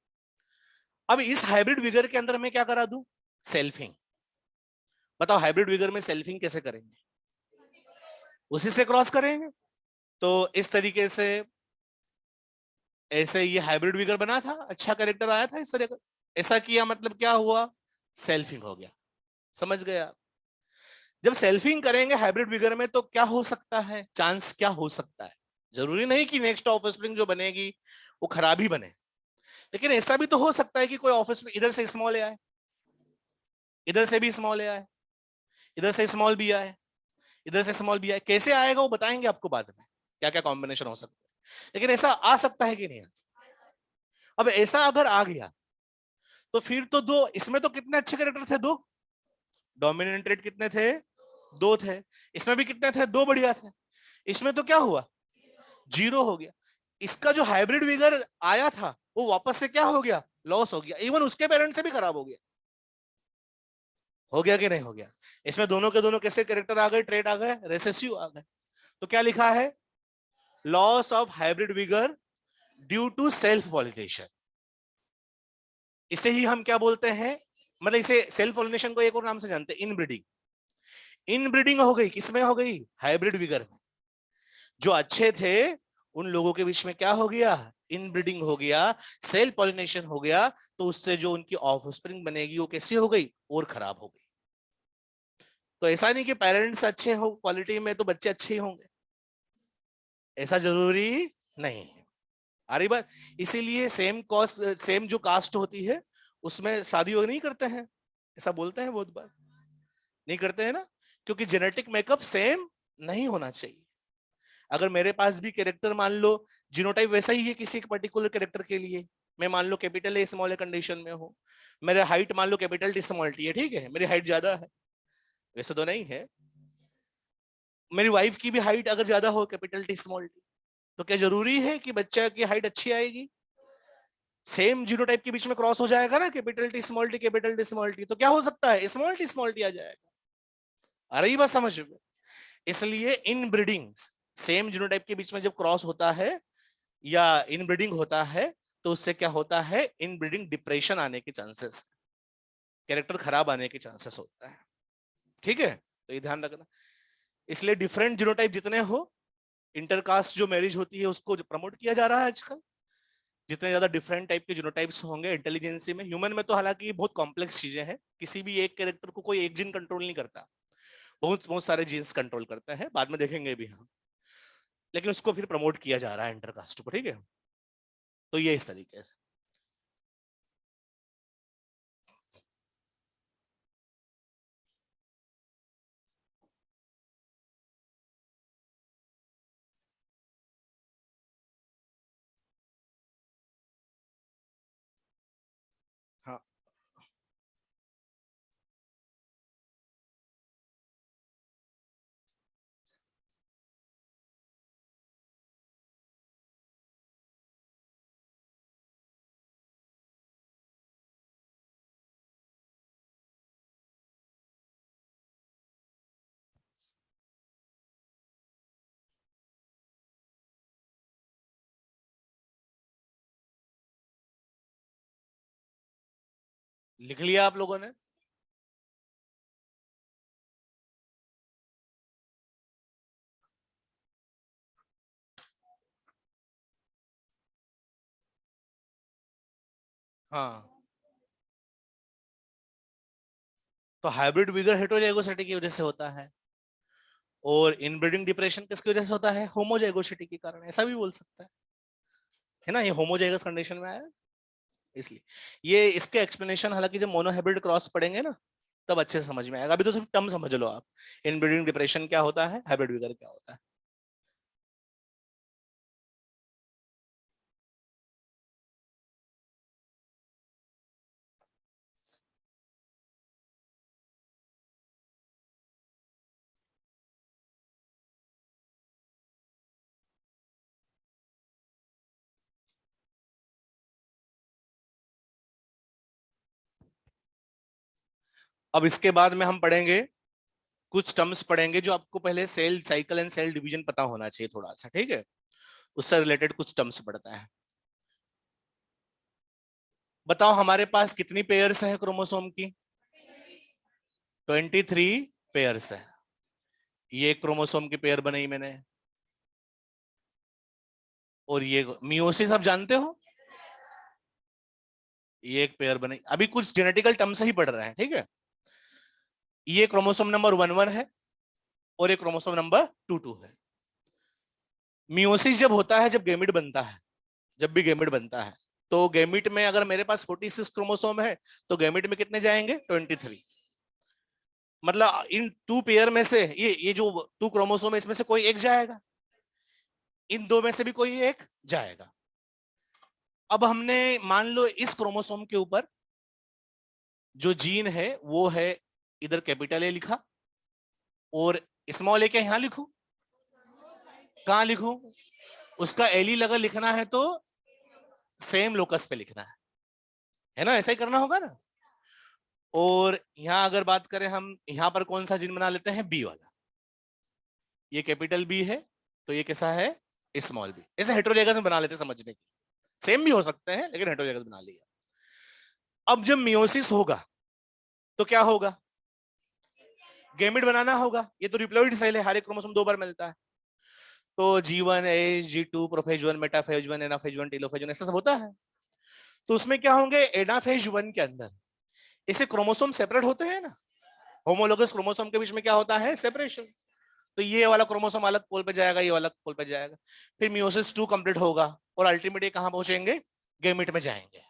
अब इस हाइब्रिड विगर के अंदर मैं क्या करा दूं? सेल्फिंग। बताओ हाइब्रिड विगर में सेल्फिंग कैसे करेंगे? उसी से क्रॉस करेंगे। तो इस तरीके से ऐसे ये हाइब्रिड विगर बना था, अच्छा कैरेक्टर आया था इस तरह का, ऐसा किया मतलब क्या हुआ? सेल्फिंग हो गया। समझ गए आप? जब सेल्फिंग करेंगे हाइब्रिड विगर में तो क्या हो सकता है? चांस क्या हो सकता है? जरूरी नहीं कि नेक्स्ट ऑफस्प्रिंग जो बनेगी वो खराब ही बने, लेकिन ऐसा भी तो हो सकता है कि कोई ऑफस्प्रिंग इधर से स्मॉल ए आए, इधर से भी स्मॉल ए आए, इधर से स्मॉल बी आए, इधर से स्मॉल बी आए। कैसे आएगा वो बताएंगे आपको बाद में, क्या क्या कॉम्बिनेशन हो सकता है, लेकिन ऐसा आ सकता है कि नहीं आ सकता। अब ऐसा अगर आ गया तो फिर तो दो, इसमें तो कितने अच्छे कैरेक्टर थे? दो डोमिनेंट ट्रेट कितने थे? दो थे। इसमें भी कितने थे? दो बढ़िया थे। इसमें तो क्या हुआ? जीरो हो गया। इसका जो हाइब्रिड विगर आया था वो वापस से क्या हो गया? लॉस हो गया, इवन उसके पेरेंट से भी खराब हो गया। हो गया कि नहीं हो गया? इसमें दोनों के दोनों कैसे कैरेक्टर आ गए? ट्रेट आ गए, रेसेसिव आ गए। तो क्या लिखा है? Loss of hybrid vigour due to self pollination. इसे ही हम क्या बोलते हैं? मतलब इसे सेल्फ पॉलिनेशन को एक और नाम से जानते हैं, इनब्रीडिंग। इनब्रीडिंग हो गई, किसमें हो गई? हाइब्रिड विगर में। जो अच्छे थे उन लोगों के बीच में क्या हो गया? इनब्रीडिंग हो गया, सेल पॉलिनेशन हो गया, तो उससे जो उनकी ऑफस्प्रिंग बनेगी वो कैसी हो गई, और खराब हो गई। तो ऐसा नहीं कि पेरेंट्स अच्छे हो क्वालिटी में तो बच्चे अच्छे ही होंगे, ऐसा जरूरी नहीं है। आ रही बात? इसीलिए सेम कॉस्ट, सेम जो कास्ट होती है उसमें शादी वो नहीं करते हैं, ऐसा बोलते हैं बहुत बार, नहीं करते हैं ना, क्योंकि जेनेटिक मेकअप सेम नहीं होना चाहिए। अगर मेरे पास भी कैरेक्टर मान लो जीनोटाइप वैसा ही है किसी एक पर्टिकुलर कैरेक्टर के लिए, मैं मान लो capital A small a condition में हूँ, मेरा हाइट मान लो कैपिटल टी स्मॉल टी है, ठीक है, मेरी हाइट ज्यादा है, वैसे तो नहीं है, मेरी वाइफ की भी हाइट अगर ज्यादा हो कैपिटल टी स्मॉल टी, तो क्या जरूरी है कि बच्चा की हाइट अच्छी आएगी? सेम जीनोटाइप के बीच में क्रॉस हो जाएगा ना, capital T small t capital T small T, तो क्या हो सकता है, स्मॉल टी आ जाएगा। आ रही बात समझ में? इसलिए इन ब्रीडिंग सेम जीनोटाइप के बीच में जब क्रॉस होता है या इनब्रीडिंग होता है, तो उससे क्या होता है, इनब्रीडिंग डिप्रेशन आने के चांसेस, कैरेक्टर खराब आने के चांसेस होता है। ठीक है, तो ये ध्यान रखना। इसलिए डिफरेंट जीनोटाइप जितने हो, इंटरकास्ट जो मैरिज होती है उसको प्रमोट किया जा रहा है आजकल। जितने ज्यादा डिफरेंट टाइप के जीनोटाइप्स होंगे इंटेलिजेंसी में, ह्यूमन में तो हालांकि बहुत कॉम्प्लेक्स चीजें हैं, किसी भी एक कैरेक्टर को कोई एक जीन कंट्रोल नहीं करता, बहुत बहुत सारे जीन्स कंट्रोल करते हैं, बाद में देखेंगे भी हम, लेकिन उसको फिर प्रमोट किया जा रहा है इंटरकास्ट को। ठीक है, तो ये इस तरीके से। हाँ, लिख लिया आप लोगों ने? हाँ, तो हाइब्रिड विगर हेटेरोजाइगोसिटी की वजह से होता है, और इनब्रीडिंग डिप्रेशन किसकी वजह से होता है, होमोजाइगोसिटी के कारण, ऐसा भी बोल सकता है ना, ये होमोजाइगस कंडीशन में आया इसलिए। ये इसके एक्सप्लेनेशन हालांकि जब मोनोहाइब्रिड क्रॉस पढ़ेंगे ना तब अच्छे से समझ में आएगा, अभी तो सिर्फ टर्म समझ लो आप, इनब्रीडिंग डिप्रेशन क्या होता है, हाइब्रिड विगर क्या होता है। अब इसके बाद में हम पढ़ेंगे कुछ टर्म्स पढ़ेंगे जो आपको पहले cell cycle and cell division पता होना चाहिए थोड़ा सा, ठीक है, उससे रिलेटेड कुछ टर्म्स पढ़ता है। बताओ हमारे पास कितनी पेयर्स है क्रोमोसोम की? 23 पेयर्स है। ये क्रोमोसोम की पेयर बनाई मैंने, और ये मियोसिस आप जानते हो, ये एक पेयर बनाई, अभी कुछ जेनेटिकल टर्म्स ही पढ़ रहे हैं, ठीक है। ये क्रोमोसोम नंबर 11 है, और एक क्रोमोसोम नंबर 22 है। मियोसिस जब होता है, जब गैमिट बनता है, जब भी गैमिट बनता है, तो गैमिट में अगर मेरे पास 46 क्रोमोसोम है, तो गैमिट में कितने जाएंगे, 23। मतलब इन टू पेयर में से ये जो टू क्रोमोसोम है इसमें से कोई एक जाएगा, इन दो में से भी कोई एक जाएगा। अब हमने मान लो इस क्रोमोसोम के ऊपर जो जीन है वो है, इधर कैपिटल ए लिखा, और स्मॉल ए क्या यहां लिखूं, कहां लिखूं, उसका एली लगा लिखना है तो सेम लोकस पे लिखना है ना, ऐसा ही करना होगा ना। और यहां अगर बात करें हम, यहां पर कौन सा जीन बना लेते हैं, बी वाला, ये कैपिटल बी है, तो ये कैसा है, स्मॉल बी, ऐसे हेटेरोजाइगस में बना लेते हैं समझने की, सेम भी हो सकते हैं लेकिन हेटेरोजाइगस बना लिया। अब जब मियोसिस होगा तो क्या होगा, गैमेट बनाना होगा, ये तो रिप्लॉइड सेल है, हर एक क्रोमोसोम 2 बार मिलता है, तो G1 S, G2 prophase 1, metaphase 1, anaphase 1, telophase 1, ऐसा सब होता है। तो उसमें क्या होंगे, एनाफेज 1 के अंदर इसे क्रोमोसोम सेपरेट होते हैं ना, होमोलोगस क्रोमोसोम के बीच में क्या होता है, सेपरेशन। तो ये वाला क्रोमोसोम अलग पोल पे जाएगा, ये अलग पोल पे जाएगा, फिर मियोसिस 2 कंप्लीट होगा और अल्टीमेटली कहां पहुंचेंगे, गैमेट में जाएंगे।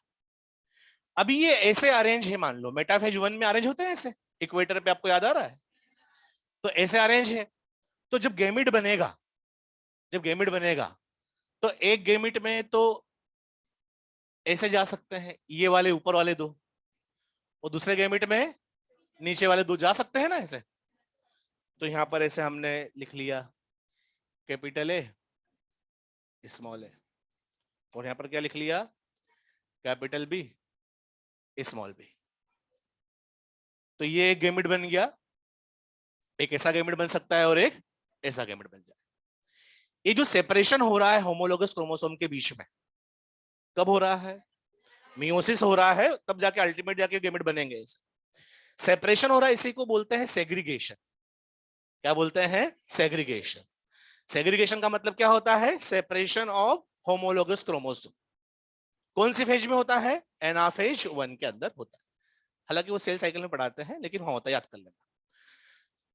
अभी ये ऐसे अरेंज है, मान लो मेटाफेज 1 में अरेंज होते हैं ऐसे, इक्वेटर पे, आपको याद आ रहा है, तो ऐसे अरेंज है। तो जब गैमेट बनेगा, जब गैमेट बनेगा तो एक गैमेट में तो ऐसे जा सकते हैं ये वाले ऊपर वाले दो, और दूसरे गैमेट में नीचे वाले दो जा सकते हैं ना ऐसे। तो यहां पर ऐसे हमने लिख लिया कैपिटल ए स्मॉल ए, और यहां पर क्या लिख लिया, कैपिटल बी स्मॉल बी। तो ये एक गैमेट बन गया, एक ऐसा गैमेट बन सकता है और एक ऐसा गैमेट बन जाए। ये जो सेपरेशन हो रहा है होमोलोगस क्रोमोसोम के बीच में, कब हो रहा है, मियोसिस हो रहा है, तब जाके अल्टीमेट जाके गैमेट बनेंगे ऐसे। सेपरेशन हो रहा है, इसी को बोलते हैं सेग्रीगेशन। क्या बोलते हैं, सेग्रीगेशन। सेग्रीगेशन का मतलब क्या होता है, सेपरेशन ऑफ होमोलोगस क्रोमोसोम। कौन सी फेज में होता है, एनाफेज 1 के अंदर होता है। हालांकि वो सेल साइकिल में पढ़ाते हैं, लेकिन हाँ होता है, याद कर लेना।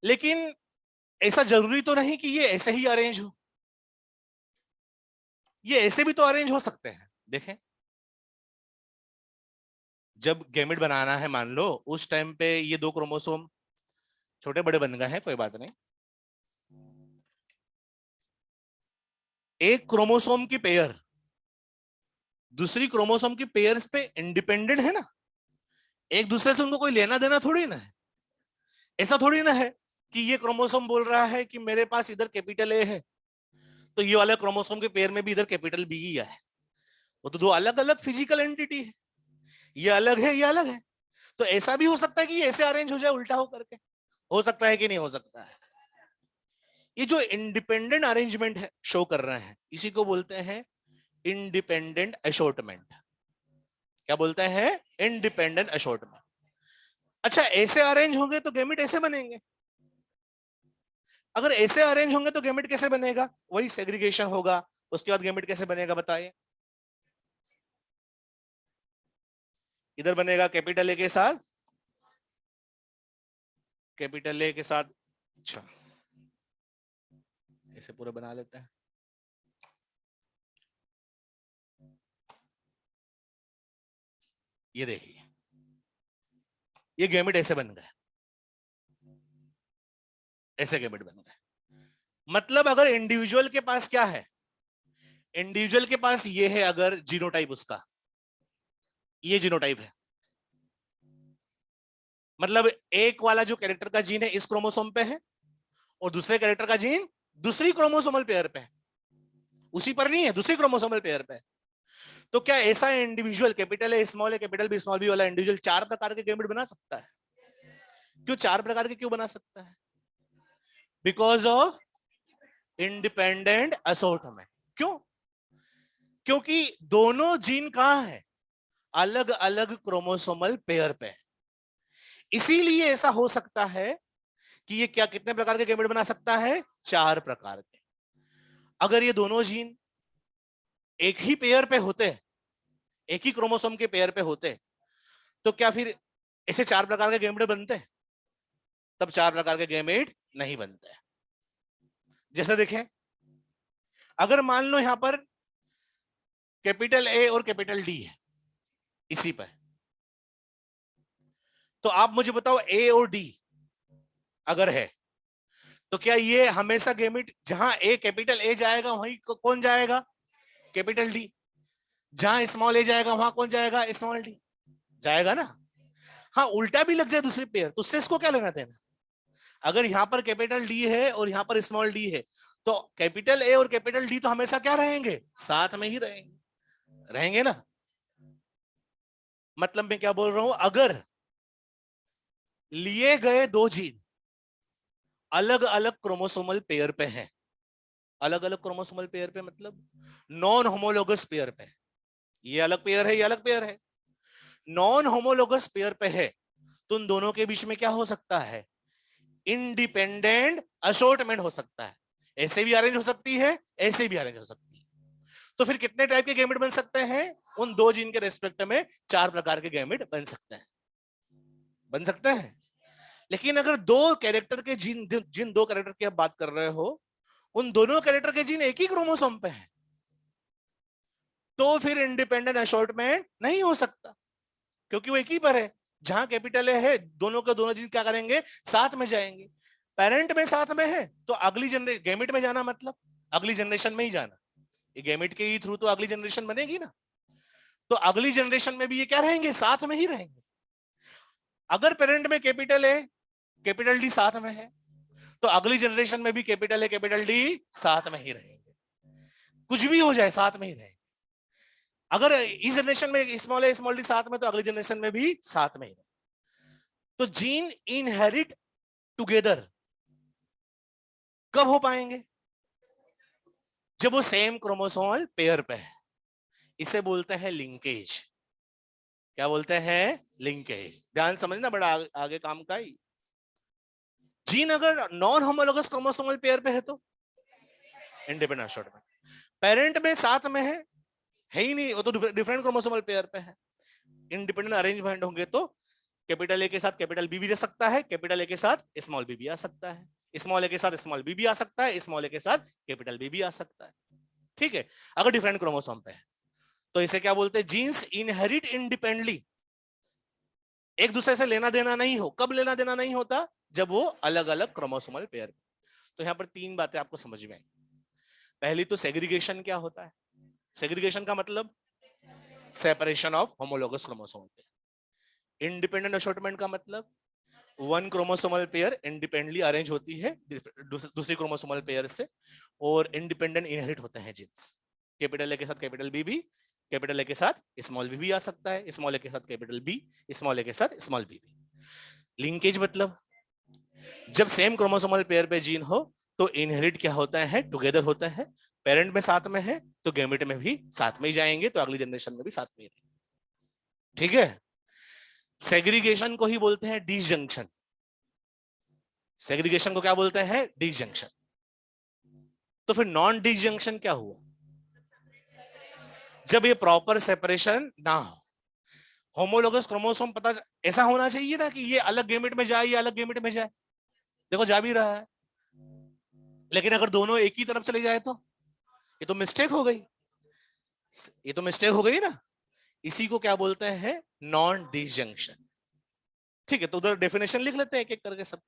लेकिन ऐसा जरूरी तो नहीं कि ये ऐसे ही अरेंज हो, ये ऐसे भी तो अरेंज हो सकते हैं। देखें, जब गैमेट बनाना है मान लो, उस टाइम पे ये दो क्रोमोसोम छोटे बड़े बन गए हैं, कोई बात नहीं, एक क्रोमोसोम की पेयर दूसरी क्रोमोसोम की पेयर्स पे इंडिपेंडेंट है ना, एक दूसरे से उनको कोई लेना देना थोड़ी ना है। ऐसा थोड़ी ना है कि ये क्रोमोसोम बोल रहा है कि मेरे पास इधर कैपिटल ए है, तो ये वाला क्रोमोसोम के पेयर में भी इधर कैपिटल बी ही है। वो तो दो अलग अलग फिजिकल एंटिटी है, ये अलग है, ये अलग है। तो ऐसा भी हो सकता है कि ये ऐसे अरेंज हो जाए उल्टा हो करके, हो सकता है कि नहीं हो सकता है। ये जो इंडिपेंडेंट अरेंजमेंट है शो कर रहे हैं, इसी को बोलते हैं इंडिपेंडेंट अशॉर्टमेंट। क्या बोलते हैं, इंडिपेंडेंट अशॉर्टमेंट। अच्छा, ऐसे अरेंज होंगे तो गैमेट ऐसे बनेंगे, अगर ऐसे अरेंज होंगे तो गैमेट कैसे बनेगा, वही सेग्रीगेशन होगा। उसके बाद गैमेट कैसे बनेगा बताइए, इधर बनेगा कैपिटल ए के साथ, कैपिटल ए के साथ, अच्छा ऐसे पूरा बना लेते हैं। ये देखिए, ये गैमेट ऐसे बन गए, ऐसे गैमेट बन गए। मतलब अगर इंडिविजुअल के पास क्या है, इंडिविजुअल के पास ये है, अगर जीनोटाइप उसका ये जीनोटाइप है, मतलब एक वाला जो कैरेक्टर का जीन है इस क्रोमोसोम पे है, और दूसरे कैरेक्टर का जीन दूसरी क्रोमोसोमल पेयर पे है, उसी पर नहीं है, दूसरी क्रोमोसोमल पेयर पे है। तो क्या ऐसा individual capital A small A capital B small B वाला इंडिविजुअल चार प्रकार के गैमेट बना सकता है? क्यों चार प्रकार के क्यों बना सकता है? Because of independent assortment. क्यों? क्योंकि दोनों जीन कहां है, अलग अलग क्रोमोसोमल पेयर पे। इसीलिए ऐसा हो सकता है कि ये क्या कितने प्रकार के गैमेट बना सकता है, चार प्रकार के। अगर ये दोनों जीन एक ही पेयर पे होते, एक ही क्रोमोसोम के पेयर पे होते, तो क्या फिर ऐसे चार प्रकार के गैमेट बनते? तब चार प्रकार के गैमेट नहीं बनते। जैसे देखें, अगर मान लो यहां पर कैपिटल ए और कैपिटल डी है इसी पर, तो आप मुझे बताओ ए और डी अगर है, तो क्या ये हमेशा गैमेट जहां ए कैपिटल ए जाएगा वहीं कौन जाएगा, कैपिटल डी, जहां स्मॉल ए जाएगा वहां कौन जाएगा, स्मॉल डी जाएगा ना। हाँ, उल्टा भी लग जाए दूसरी पेयर तो उससे इसको क्या लेना देना। अगर यहां पर कैपिटल डी है और यहां पर स्मॉल डी है, तो कैपिटल ए और कैपिटल डी तो हमेशा क्या रहेंगे, साथ में ही रहेंगे, रहेंगे ना। मतलब मैं क्या बोल रहा हूं, अगर लिए गए दो जीन अलग अलग क्रोमोसोमल पेयर पे हैं, अलग अलग क्रोमोसोमल पेयर पे मतलब नॉन होमोलोगस पेयर पे, ये अलग पेयर है, ये अलग पेयर है, नॉन होमोलोगस पेयर पे है, तो उन दोनों के बीच में क्या हो सकता है, इंडिपेंडेंट असॉर्टमेंट हो सकता है। ऐसे भी अरेंज हो सकती है, ऐसे भी अरेंज हो सकती है। तो फिर कितने टाइप के गैमेट बन सकते हैं? उन दो जीन के रेस्पेक्ट में 4 प्रकार के गैमेट बन सकते हैं, बन सकते हैं। लेकिन अगर दो कैरेक्टर के जीन, जिन दो कैरेक्टर की आप बात कर रहे हो, उन दोनों कैरेक्टर के जीन एक ही क्रोमोसोम पे है, तो फिर इंडिपेंडेंट असॉर्टमेंट नहीं हो सकता, क्योंकि वो एक ही पर है। जहां कैपिटल ए है, दोनों के दोनों जीन क्या करेंगे? साथ में जाएंगे। पेरेंट में साथ में है तो अगली जनरेशन गैमेट में जाना, मतलब अगली जनरेशन में ही जाना। ये गैमेट के ही थ्रू तो अगली जनरेशन बनेगी ना। तो अगली जनरेशन में भी ये क्या रहेंगे? साथ में ही रहेंगे। अगर पेरेंट में कैपिटल ए कैपिटल डी साथ में है, तो अगली जनरेशन में भी कैपिटल ए कैपिटल डी साथ में ही रहेंगे। कुछ भी हो जाए साथ में ही रहेंगे। अगर इस जनरेशन में स्मॉल ए स्मॉल डी साथ में, तो अगली जनरेशन में भी साथ में ही रहेंगे। तो जीन इनहेरिट टुगेदर कब हो पाएंगे? जब वो सेम क्रोमोसोमल पेयर पे है। इसे बोलते हैं लिंकेज। क्या बोलते हैं? लिंकेज। ध्यान समझना, बड़ा आगे काम का ही। जीन अगर नॉन होमोलोगस क्रोमोसोमल पेयर पे है तो इंडिपेंडेंट असॉर्टमेंट। पेरेंट में साथ में है ही नहीं, वो तो डिफरेंट क्रोमोसोमल पेयर पे है। इंडिपेंडेंट अरेंजमेंट होंगे तो कैपिटल ए के साथ कैपिटल बी भी जा सकता है, कैपिटल ए के साथ स्मॉल बी भी आ सकता है, स्मॉल ए के साथ स्मॉल बी भी आ सकता है, स्मॉल ए के साथ कैपिटल बी भी आ सकता है। ठीक है, अगर डिफरेंट क्रोमोसोम पे है तो इसे क्या बोलते हैं? जीन्स इनहेरिट इंडिपेंडेंटली, एक दूसरे से लेना देना नहीं हो। कब लेना देना नहीं होता? जब वो अलग अलग क्रोमोसोमल पेयर। तो यहां पर 3 बातें आपको समझ में आई। पहली तो सेग्रीगेशन क्या होता है? सेग्रीगेशन का मतलब separation of homologous chromosome. Independent assortment का मतलब one chromosomal pair independently arrange होती है दूसरी क्रोमोसोमल पेयर से, और इंडिपेंडेंट इनहेरिट होते हैं जीन्स। कैपिटल ए के साथ कैपिटल बी भी, कैपिटल ए के साथ स्मॉल बी भी आ सकता है, स्मॉल ए के साथ कैपिटल बी, स्मॉल ए के साथ स्मॉल बी भी। लिंकेज मतलब जब सेम क्रोमोसोमल पेयर पे जीन हो तो इनहेरिट क्या होता है? टुगेदर होता है। पेरेंट में साथ में है तो गैमेट में भी साथ में ही जाएंगे, तो अगली जनरेशन में भी साथ में ही रहेंगे। ठीक है। सेग्रीगेशन को ही बोलते हैं डिसजंक्शन। सेग्रीगेशन को क्या बोलते हैं? डिसजंक्शन। तो फिर नॉन डिसजंक्शन क्या हुआ? जब ये प्रॉपर सेपरेशन ना हो। होमोलोगस क्रोमोसोम पता ऐसा होना चाहिए ना कि ये अलग गैमेट में जाए, ये अलग गैमेट में जाए। देखो जा भी रहा है, लेकिन अगर दोनों एक ही तरफ चले जाए तो ये तो मिस्टेक हो गई। ये तो मिस्टेक हो गई ना। इसी को क्या बोलते हैं? Non disjunction. ठीक है, तो उधर डेफिनेशन लिख लेते हैं एक एक करके सब।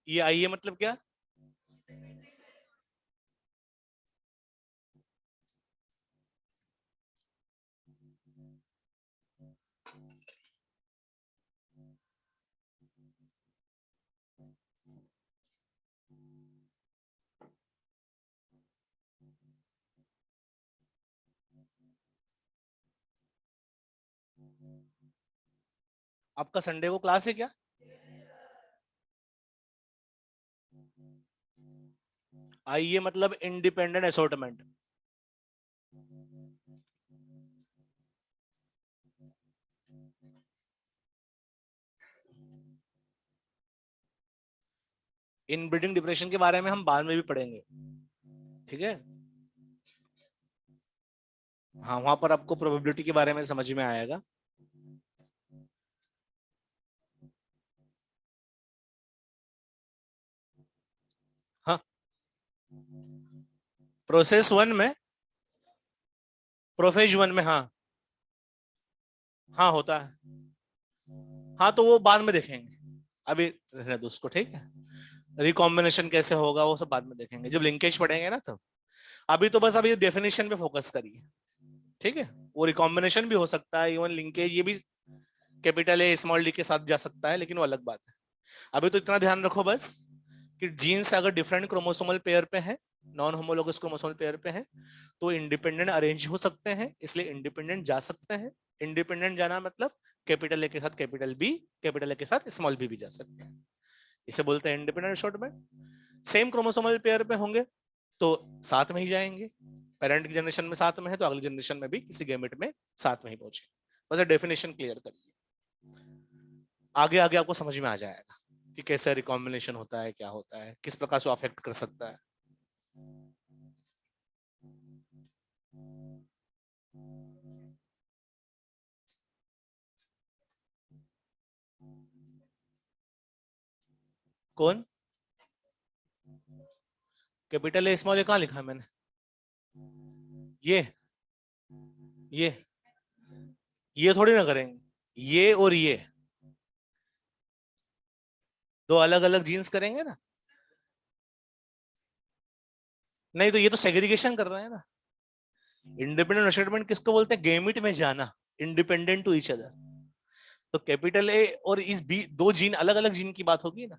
ये आइए मतलब क्या? आपका संडे को क्लास है क्या? आइए मतलब इंडिपेंडेंट असॉर्टमेंट। इनब्रीडिंग डिप्रेशन के बारे में हम बाद में भी पढ़ेंगे, ठीक है? हाँ, वहां पर आपको प्रोबेबिलिटी के बारे में समझ में आएगा। हाँ, प्रोसेस वन में, प्रोफेज वन में, हाँ। हाँ होता है। हाँ तो वो बाद में देखेंगे, अभी रहने दो उसको, ठीक है? रिकॉम्बिनेशन कैसे होगा वो सब बाद में देखेंगे, जब लिंकेज पढ़ेंगे ना तब। अभी तो बस अभी डेफिनेशन पे फोकस करिए, ठीक है? वो रिकॉम्बिनेशन भी हो सकता है, इवन लिंकेज ये भी कैपिटल ए स्मॉल डी के साथ जा सकता है, लेकिन वो अलग बात है। अभी तो इतना ध्यान रखो बस कि जीन्स अगर डिफरेंट क्रोमोसोमल पेयर पे है, नॉन होमोलोगस क्रोमोसोमल पेयर पे है, तो इंडिपेंडेंट अरेंज हो सकते हैं, इसलिए इंडिपेंडेंट जा सकते हैं। इंडिपेंडेंट जाना मतलब कैपिटल ए के साथ कैपिटल बी, कैपिटल ए के साथ स्मॉल बी भी जा सकते हैं, इसे बोलते हैं इंडिपेंडेंट शॉर्ट में। सेम क्रोमोसोमल पेयर पे होंगे तो साथ में ही जाएंगे, पेरेंट की जनरेशन में साथ में है तो अगली जनरेशन में भी किसी गैमेट में साथ में ही पहुंचे। बस डेफिनेशन क्लियर करिए, आगे आगे आपको समझ में आ जाएगा कि कैसे रिकॉम्बिनेशन होता है, क्या होता है, किस प्रकार से अफेक्ट कर सकता है। कौन? कैपिटल ए स्मॉल ए कहाँ लिखा है मैंने? ये ये थोड़ी ना करेंगे, ये और ये दो अलग अलग जीन्स करेंगे ना। नहीं तो ये तो सेग्रीगेशन कर रहे हैं ना। इंडिपेंडेंट असेटमेंट किसको बोलते हैं? गेमिट में जाना, इंडिपेंडेंट टू ईच अदर। तो कैपिटल ए और इस बी, दो जीन अलग अलग जीन की बात होगी ना।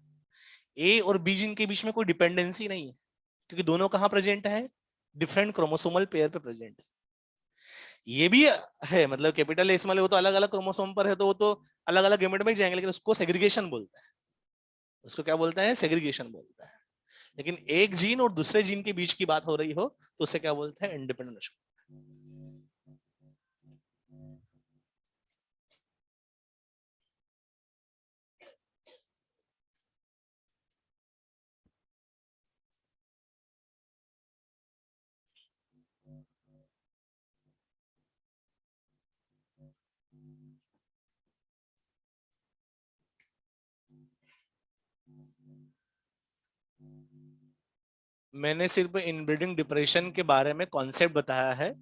ए और बी जीन के बीच में कोई डिपेंडेंसी नहीं है, क्योंकि दोनों कहाँ प्रेजेंट है? डिफरेंट क्रोमोसोमल पेयर पे प्रेजेंट है। ये भी है, मतलब कैपिटल ए स्मॉल वो तो अलग अलग क्रोमोसोम पर है, तो वो तो अलग अलग गेमेट में ही जाएंगे, लेकिन उसको सेग्रीगेशन बोलता है। उसको क्या बोलता है? सेग्रीगेशन बोलता है। लेकिन एक जीन और दूसरे जीन के बीच की बात हो रही हो तो उसे क्या बोलते हैं? इंडिपेंडेंट। मैंने सिर्फ इनब्रीडिंग डिप्रेशन के बारे में कॉन्सेप्ट बताया है,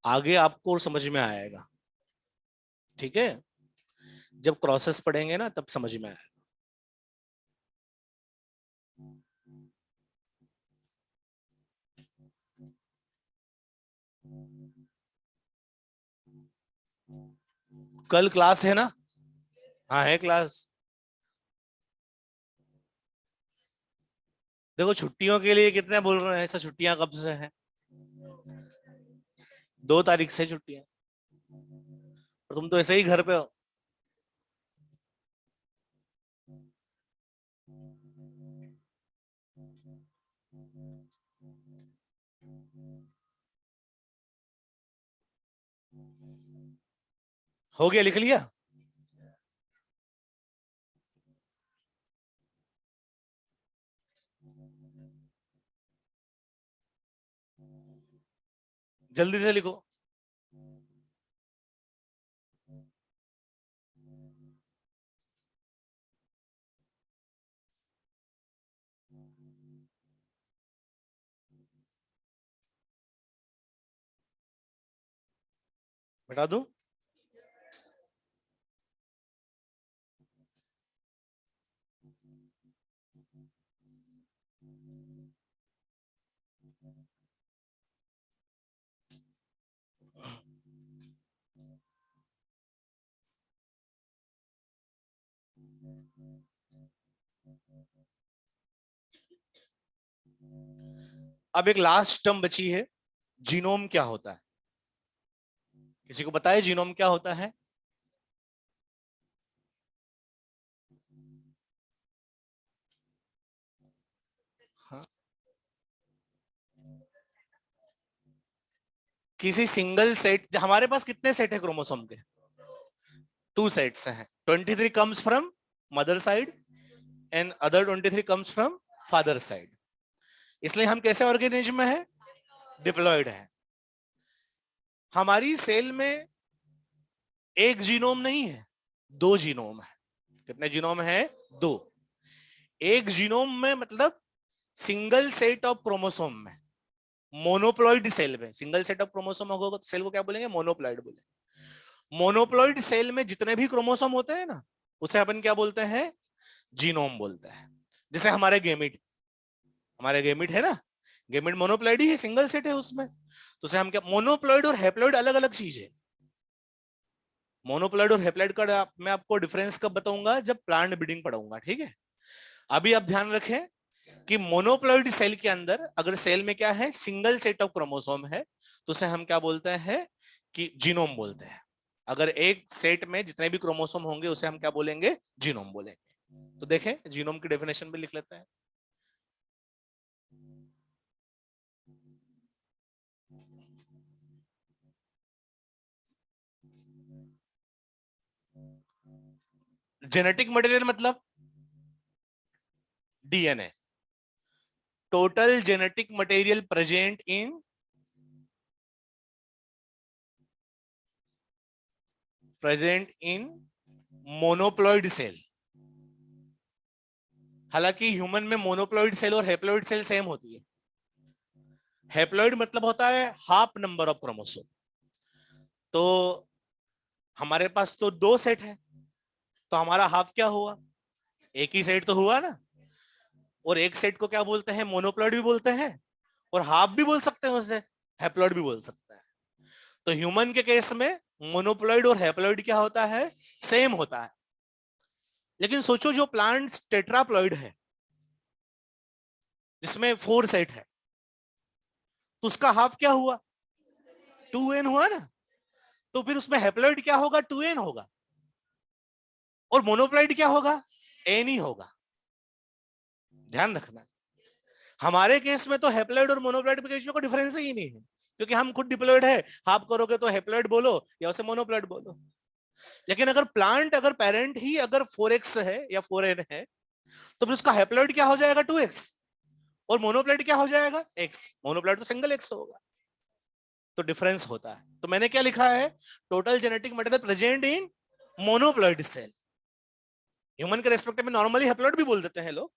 आगे आपको और समझ में आएगा। ठीक है, जब क्रॉसेस पढ़ेंगे ना तब समझ में आएगा। कल क्लास है ना? हाँ है क्लास। देखो छुट्टियों के लिए कितने बोल रहे हैं, ऐसा छुट्टियां कब से हैं? 2 तारीख से छुट्टियां। और तुम तो ऐसे ही घर पे हो। हो गया, लिख लिया? जल्दी से लिखो। बता दूं? अब एक लास्ट टर्म बची है, जीनोम क्या होता है? किसी को पता है जीनोम क्या होता है? हाँ? किसी सिंगल सेट, हमारे पास कितने सेट है क्रोमोसोम के? 2 सेट्स हैं। 23 comes from mother side and other 23 comes from father side. इसलिए हम कैसे ऑर्गेनिज्म में है? डिप्लॉयड है। हमारी सेल में एक जीनोम नहीं है, 2 जीनोम है। कितने जीनोम है? 2। एक जीनोम में मतलब सिंगल सेट ऑफ क्रोमोसोम में, मोनोप्लॉइड सेल में सिंगल सेट ऑफ क्रोमोसोम होगा तो सेल को क्या बोलेंगे? मोनोप्लॉइड बोलेंगे। मोनोप्लॉइड सेल में जितने भी क्रोमोसोम होते हैं ना, उसे अपन क्या बोलते हैं? जीनोम बोलते हैं। जैसे हमारे गेमिट है ना, गेमिट मोनोप्लॉइड ही है, सिंगल सेट है उसमें। तो उसे हम क्या, मोनोप्लॉइड और हैप्लॉइड अलग अलग चीज है। मोनोप्लॉइड और हैप्लॉइड का मैं आपको डिफरेंस कब बताऊंगा? जब प्लांट ब्रीडिंग पढ़ाऊंगा, ठीक है? अभी आप ध्यान रखें कि मोनोप्लॉइड सेल के अंदर अगर सेल में क्या है? सिंगल सेट ऑफ क्रोमोसोम है, तो उसे हम क्या बोलते हैं? कि जीनोम बोलते हैं। अगर एक सेट में जितने भी क्रोमोसोम होंगे उसे हम क्या बोलेंगे? जीनोम बोलेंगे। तो देखें, जीनोम की डेफिनेशन भी लिख लेते हैं। जेनेटिक मटेरियल मतलब DNA. Total genetic material present in monoploid cell. हालांकि ह्यूमन में मोनोप्लॉइड सेल और हेप्लॉइड सेल सेम होती है। हेप्लॉइड मतलब होता है हाफ नंबर ऑफ क्रोमोसोम। तो हमारे पास तो 2 सेट है, तो हमारा हाफ क्या हुआ? एक ही सेट तो हुआ ना। और एक सेट को क्या बोलते हैं? मोनोप्लॉइड भी बोलते हैं, और हाफ भी बोल सकते हैं उसे, हैप्लॉइड भी बोल सकते हैं। तो ह्यूमन के केस में मोनोप्लॉइड और हैप्लॉइड क्या होता है? सेम होता है। लेकिन सोचो जो प्लांट टेट्राप्लॉइड है, जिसमें 4 सेट है, तो उसका हाफ क्या हुआ? 2n हुआ ना। तो फिर उसमें हैप्लॉइड क्या होगा? 2n होगा। और मोनोप्लॉइड क्या होगा? n ही होगा। ध्यान रखना, हमारे केस में तो हैप्लॉइड और मोनोप्लॉइड के बीच में कोई डिफरेंस ही नहीं है, क्योंकि हम खुद डिप्लॉइड है। हाफ करोगे तो हैप्लॉइड बोलो या उसे मोनोप्लॉइड बोलो। लेकिन अगर प्लांट, अगर पेरेंट ही अगर 4x है या 4n है, तो फिर उसका हैप्लॉइड क्या हो जाएगा? 2x। और मोनोप्लॉइड क्या हो जाएगा? x। मोनोप्लॉइड तो सिंगल x होगा। तो डिफरेंस होता है। तो मैंने क्या लिखा है? Total genetic material present in monoploid cell. Human के रेस्पेक्ट में नॉर्मली हैप्लॉइड भी बोल देते हैं लोग,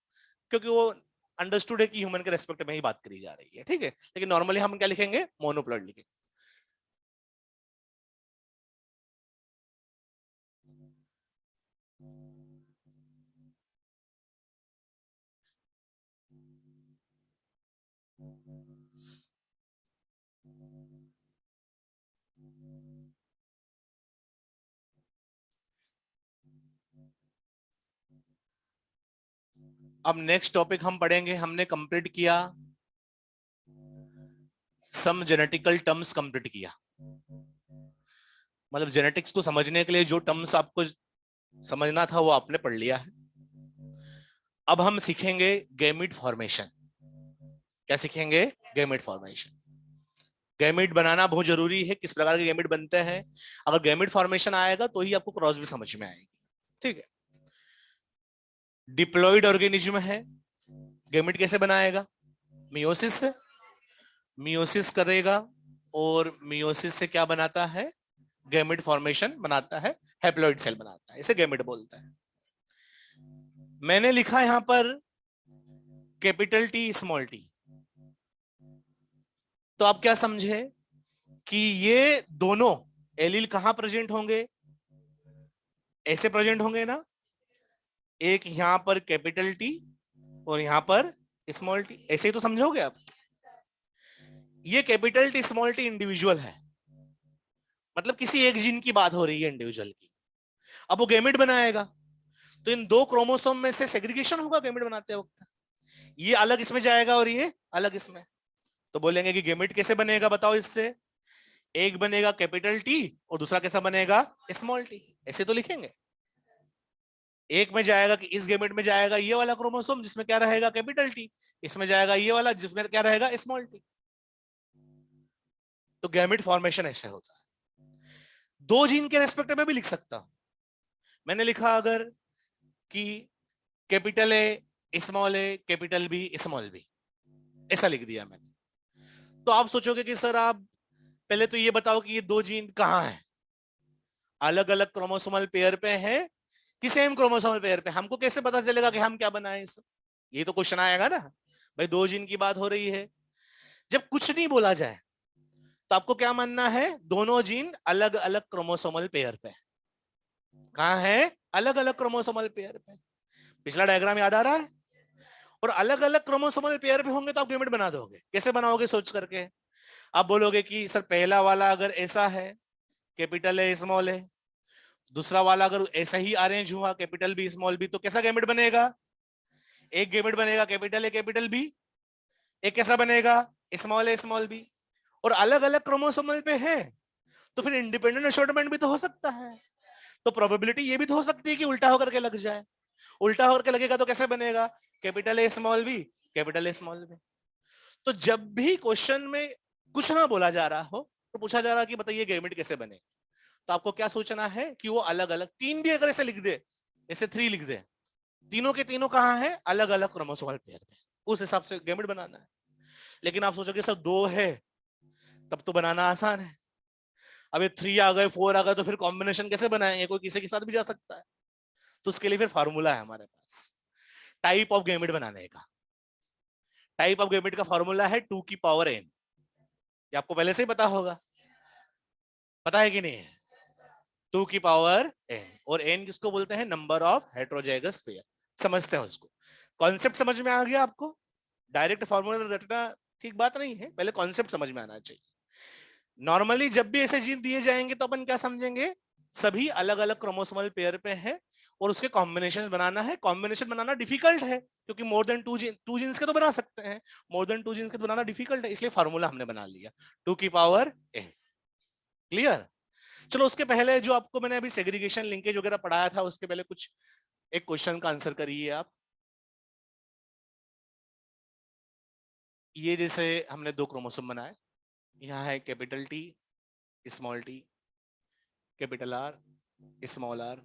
क्योंकि वो अंडरस्टूड है कि ह्यूमन के रेस्पेक्ट में ही बात करी जा रही है, ठीक है, लेकिन नॉर्मली हम क्या लिखेंगे, मोनोप्लॉइड लिखेंगे। अब नेक्स्ट टॉपिक हम पढ़ेंगे, हमने कंप्लीट किया सम जेनेटिकल टर्म्स, कंप्लीट किया, मतलब जेनेटिक्स को समझने के लिए जो टर्म्स आपको समझना था वो आपने पढ़ लिया है। अब हम सीखेंगे गैमीट फॉर्मेशन। क्या सीखेंगे? Gamete formation. गैमीट बनाना बहुत जरूरी है, किस प्रकार के गैमीट बनते हैं, अगर गैमीट फॉर्मेशन आएगा तो ही आपको क्रॉस भी समझ में आएगी, ठीक है। डिप्लॉइड ऑर्गेनिज्म है, गैमीट कैसे बनाएगा? मियोसिस से, मियोसिस करेगा और मियोसिस से क्या बनाता है? गैमीट फॉर्मेशन बनाता है, हैप्लॉइड सेल बनाता है, इसे गैमीट बोलते हैं। मैंने लिखा यहां पर कैपिटल टी स्मॉल टी, तो आप क्या समझे कि ये दोनों एलील कहां प्रेजेंट होंगे? ऐसे प्रेजेंट होंगे ना, एक यहां पर कैपिटल टी और यहां पर स्मॉल टी, ऐसे ही तो समझोगे आप। ये capital T small T individual है, मतलब किसी एक जीन की बात हो रही है इंडिविजुअल की। अब वो गैमेट बनाएगा तो इन दो क्रोमोसोम में से सेग्रीगेशन होगा गैमेट बनाते वक्त, ये अलग इसमें जाएगा और ये अलग इसमें। तो बोलेंगे कि गैमेट कैसे बनेगा, बताओ इससे। एक बनेगा कैपिटल टी और दूसरा कैसा बनेगा? स्मॉल टी, ऐसे तो लिखेंगे। एक में जाएगा कि इस गैमेट में जाएगा ये वाला क्रोमोसोम जिसमें क्या रहेगा? Capital T. इसमें जाएगा ये वाला जिसमें क्या रहेगा? Small T. तो गैमेट फॉर्मेशन ऐसे होता है। दो जीन के रेस्पेक्ट में भी लिख सकता हूं। मैंने लिखा अगर कि capital A small A, capital B small B, ऐसा लिख दिया मैंने। तो आप सोचोगे कि सर आप पहले तो ये बताओ कि ये दो जीन कहां है, अलग अलग क्रोमोसोमल पेयर पे है कि सेम क्रोमोसोमल पेयर पे? हमको कैसे पता चलेगा कि हम क्या बनाए इस? ये तो क्वेश्चन आएगा ना भाई, दो जीन की बात हो रही है। जब कुछ नहीं बोला जाए तो आपको क्या मानना है? दोनों जीन अलग अलग क्रोमोसोमल पेयर पे। कहां है? अलग अलग क्रोमोसोमल पेयर पे। पिछला डायग्राम याद आ रहा है? और अलग अलग क्रोमोसोमल पेयर पे होंगे तो आप गैमेट बना दोगे। कैसे बनाओगे? सोच करके आप बोलोगे कि सर पहला वाला अगर ऐसा है, कैपिटल ए स्मॉल है, दूसरा वाला अगर ऐसा ही अरेंज हुआ कैपिटल बी स्मॉल बी, तो कैसा गैमेट बनेगा? एक गैमेट बनेगा कैपिटल ए कैपिटल बी, एक कैसा बनेगा? Small A B. और अलग अलग क्रोमोसोमल पे है तो फिर इंडिपेंडेंट अशॉर्टमेंट भी तो हो सकता है। तो प्रोबेबिलिटी ये भी तो हो सकती है कि उल्टा होकर के लग जाए। उल्टा होकर के लगेगा तो कैसे बनेगा? Capital A small B, capital A small B. तो जब भी क्वेश्चन में कुछ ना बोला जा रहा हो तो पूछा जा रहा कि बताइए गैमेट कैसे बने, तो आपको क्या सोचना है कि वो अलग अलग, तीन भी अगर ऐसे लिख दे, ऐसे थ्री लिख दे, तीनों के तीनों कहां है? अलग अलग क्रोमोसोमल पेयर पे, उस हिसाब से गैमेट बनाना है। लेकिन आप सोचोगे सर दो है, तब तो बनाना आसान है। अब ये थ्री आ गए, फोर आ गए, तो फिर कॉम्बिनेशन कैसे बनाएंगे? कोई किसी के साथ भी जा सकता है। तो उसके लिए फिर फार्मूला है हमारे पास टाइप ऑफ गैमेट बनाने का। टाइप ऑफ गैमेट का फॉर्मूला है 2 की पावर n। ये आपको पहले से ही पता होगा, पता है कि नहीं? 2 की पावर n, और n किसको बोलते हैं? Number of heterozygous pair. समझते हैं उसको। कॉन्सेप्ट समझ में आ गया आपको? डायरेक्ट फॉर्मूला रटना ठीक बात नहीं है, पहले कॉन्सेप्ट समझ में आना चाहिए। नॉर्मली जब भी ऐसे जीन दिए जाएंगे तो अपन क्या समझेंगे? सभी अलग अलग क्रोमोसोमल पेयर पे है और उसके कॉम्बिनेशन बनाना है। कॉम्बिनेशन बनाना डिफिकल्ट है क्योंकि मोर देन टू जीन्स के तो बना सकते हैं, मोर देन टू जीन्स के तो बनाना डिफिकल्ट है, इसलिए फार्मूला हमने बना लिया 2 की पावर n। क्लियर? चलो उसके पहले जो आपको मैंने अभी सेग्रीगेशन लिंकेज वगैरह पढ़ाया था, उसके पहले कुछ एक क्वेश्चन का आंसर करिए आप। ये जैसे हमने दो क्रोमोसोम बनाए, यहाँ है capital T small t, capital R small r,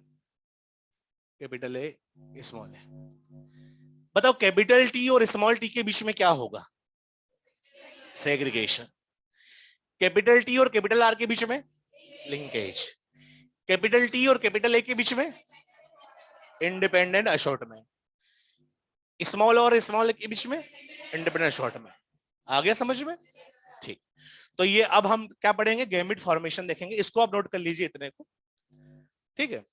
capital A small a. बताओ कैपिटल टी और स्मॉल टी के बीच में क्या होगा? सेग्रीगेशन। कैपिटल टी और कैपिटल आर के बीच में लिंकेज। कैपिटल टी और कैपिटल ए के बीच में इंडिपेंडेंट अशॉर्टमेंट। स्मॉल और स्मॉल के बीच में इंडिपेंडेंट शॉर्ट में। आ गया समझ में? ठीक। तो ये अब हम क्या पढ़ेंगे, गैमेट फॉर्मेशन देखेंगे, इसको आप नोट कर लीजिए इतने को, ठीक है।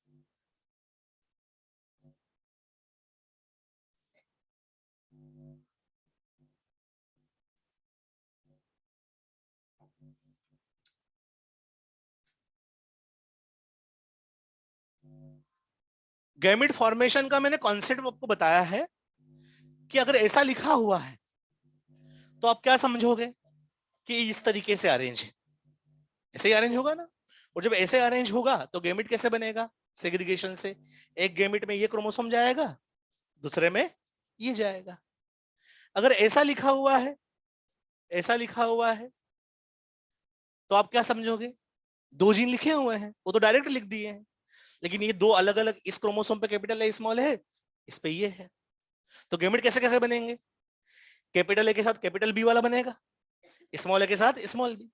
गैमेट फॉर्मेशन का मैंने कॉन्सेप्ट आपको बताया है कि अगर ऐसा लिखा हुआ है तो आप क्या समझोगे कि इस तरीके से अरेंज है, ऐसे ही अरेंज होगा ना। और जब ऐसे अरेंज होगा तो गैमेट कैसे बनेगा, सेग्रीगेशन से। एक गैमेट में ये क्रोमोसोम जाएगा, दूसरे में ये जाएगा। अगर ऐसा लिखा हुआ है, ऐसा लिखा हुआ है, तो आप क्या समझोगे, दो जीन लिखे हुए हैं, वो तो डायरेक्ट लिख दिए हैं, लेकिन ये दो अलग अलग, इस क्रोमोसोम पे कैपिटल ए स्मॉल है, इस पे ये है। तो गैमेट कैसे कैसे बनेंगे, कैपिटल ए के साथ कैपिटल बी वाला बनेगा, स्मॉल ए के साथ स्मॉल बी।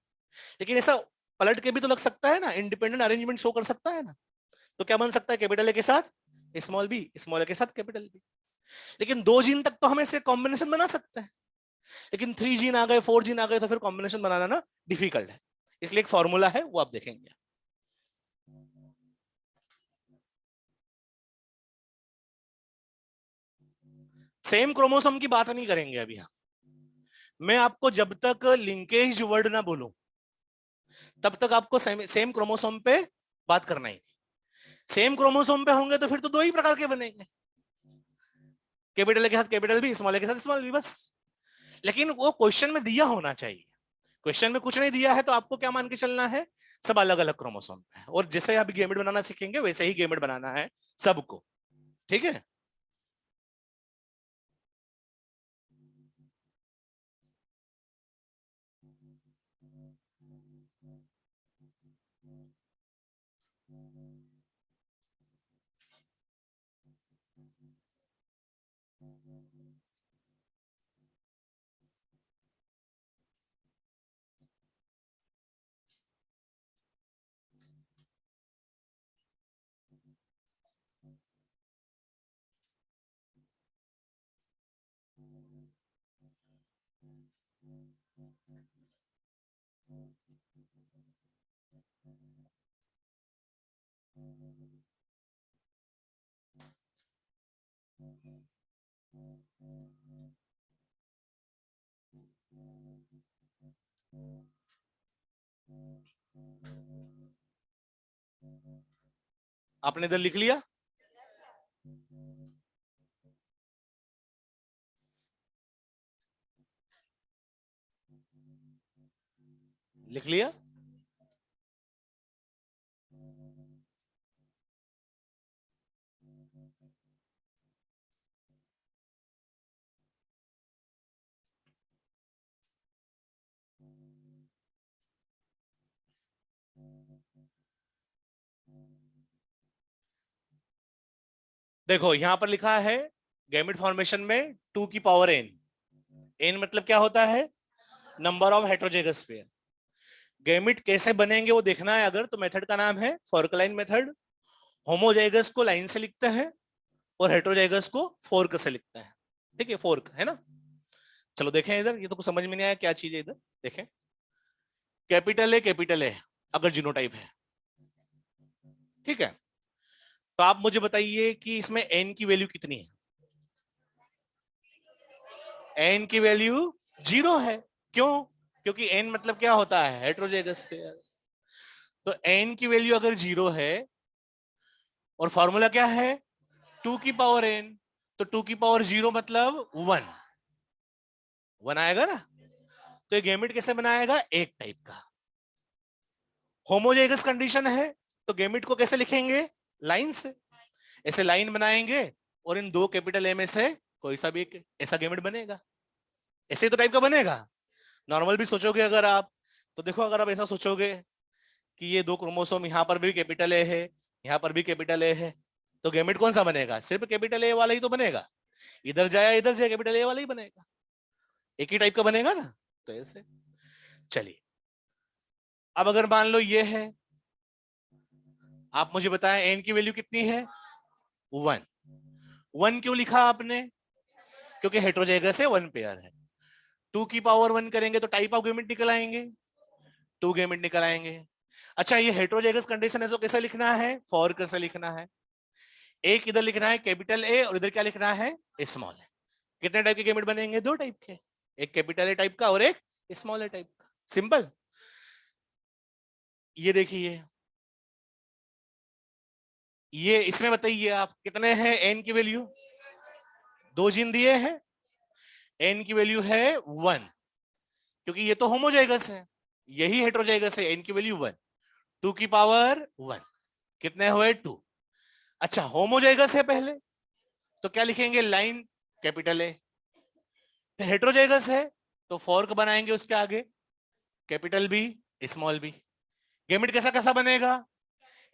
लेकिन ऐसा पलट के भी तो लग सकता है ना, इंडिपेंडेंट अरेंजमेंट शो कर सकता है ना। तो क्या बन सकता है, कैपिटल ए के साथ स्मॉल बी, स्मॉल ए के साथ कैपिटल बी। लेकिन दो जीन तक तो हम ऐसे कॉम्बिनेशन बना सकते हैं, लेकिन 3 जीन आ गए, 4 जीन आ गए, तो फिर कॉम्बिनेशन बनाना ना डिफिकल्ट है। इसलिए एक फॉर्मूला है, वो आप देखेंगे। सेम क्रोमोसोम की बात नहीं करेंगे अभी हम। मैं आपको जब तक लिंकेज वर्ड ना बोलूं तब तक आपको सेम क्रोमोसोम पे बात करना ही। सेम क्रोमोसोम पे होंगे तो फिर तो दो ही प्रकार के बनेंगे, कैपिटल के साथ कैपिटल बी, स्मॉल के साथ स्मॉल बी, बस। लेकिन वो क्वेश्चन में दिया होना चाहिए। क्वेश्चन में कुछ नहीं दिया है तो आपको क्या मान के चलना है, सब अलग अलग क्रोमोसोम है, और जैसे आप गेमेट बनाना सीखेंगे वैसे ही गेमेट बनाना है सबको, ठीक है। आपने इधर लिख लिया, लिख लिया। देखो यहां पर लिखा है गैमेट फॉर्मेशन में 2 की पावर n। n मतलब क्या होता है, number of heterozygous pair. Gamete कैसे बनेंगे वो देखना है अगर, तो मेथड का नाम है फोर्कलाइन मेथड। होमोजाइगस को लाइन से लिखते हैं और हेट्रोजाइगस को फोर्क से लिखते हैं, ठीक है, फोर्क है ना। चलो देखें इधर, ये तो कुछ समझ में नहीं आया क्या चीज है इधर, देखें। कैपिटल ए अगर जीनोटाइप है, ठीक है, तो आप मुझे बताइए कि इसमें एन की वैल्यू कितनी है। एन की वैल्यू 0 है। क्यों? क्योंकि एन मतलब क्या होता है, हेट्रोजाइगस पेयर। तो एन की वैल्यू अगर 0 है और फॉर्मूला क्या है, 2 की पावर एन, तो 2 की पावर 0 मतलब 1, 1 आएगा ना। तो ये गैमेट कैसे बनाएगा, एक टाइप का। होमोजाइगस कंडीशन है तो गैमेट को कैसे लिखेंगे, लाइन से। ऐसे लाइन बनाएंगे और इन दो कैपिटल ए में से कोई सा भी एक ऐसा गैमेट बनेगा, ऐसे ही तो टाइप का बनेगा। नॉर्मल भी सोचोगे अगर आप, तो देखो अगर आप ऐसा सोचोगे कि ये दो क्रोमोसोम यहाँ पर भी कैपिटल ए है, यहाँ पर भी कैपिटल ए है, तो गैमेट कौन सा बनेगा, सिर्फ कैपिटल ए वाला ही तो बनेगा। इधर जाया इधर जाए कैपिटल ए वाला ही बनेगा, एक ही टाइप का बनेगा ना। तो ऐसे चलिए, अब अगर मान लो ये है, आप मुझे बताएं एन की वैल्यू कितनी है, 1। 1 क्यों लिखा आपने, क्योंकि हेट्रोजाइगस है, वन पेयर है। 2 की पावर 1 करेंगे तो टाइप ऑफ गैमेट निकल आएंगे, 2 गैमेट निकल आएंगे। अच्छा, ये हेट्रोजाइगस कंडीशन है तो कैसे लिखना है, फॉर कैसे लिखना है, एक इधर लिखना है कैपिटल ए और इधर क्या लिखना है, स्मॉल ए। कितने टाइप के गैमेट बनेंगे, 2 टाइप के, एक कैपिटल ए टाइप का और एक स्मॉल ए टाइप का, सिंपल। ये देखिए, ये इसमें बताइए आप कितने हैं एन की वैल्यू, 2 जीन दिए हैं, एन की वैल्यू है 1, क्योंकि ये तो होमोजाइगस है, यही हेट्रोजाइगस है, एन की वैल्यू 1, 2 की पावर 1, कितने हुए 2। अच्छा, होमोजाइगस है पहले तो क्या लिखेंगे, लाइन कैपिटल ए, हेट्रोजाइगस है तो फॉर्क बनाएंगे उसके आगे, capital B small B. Gamete कैसा कैसा बनेगा,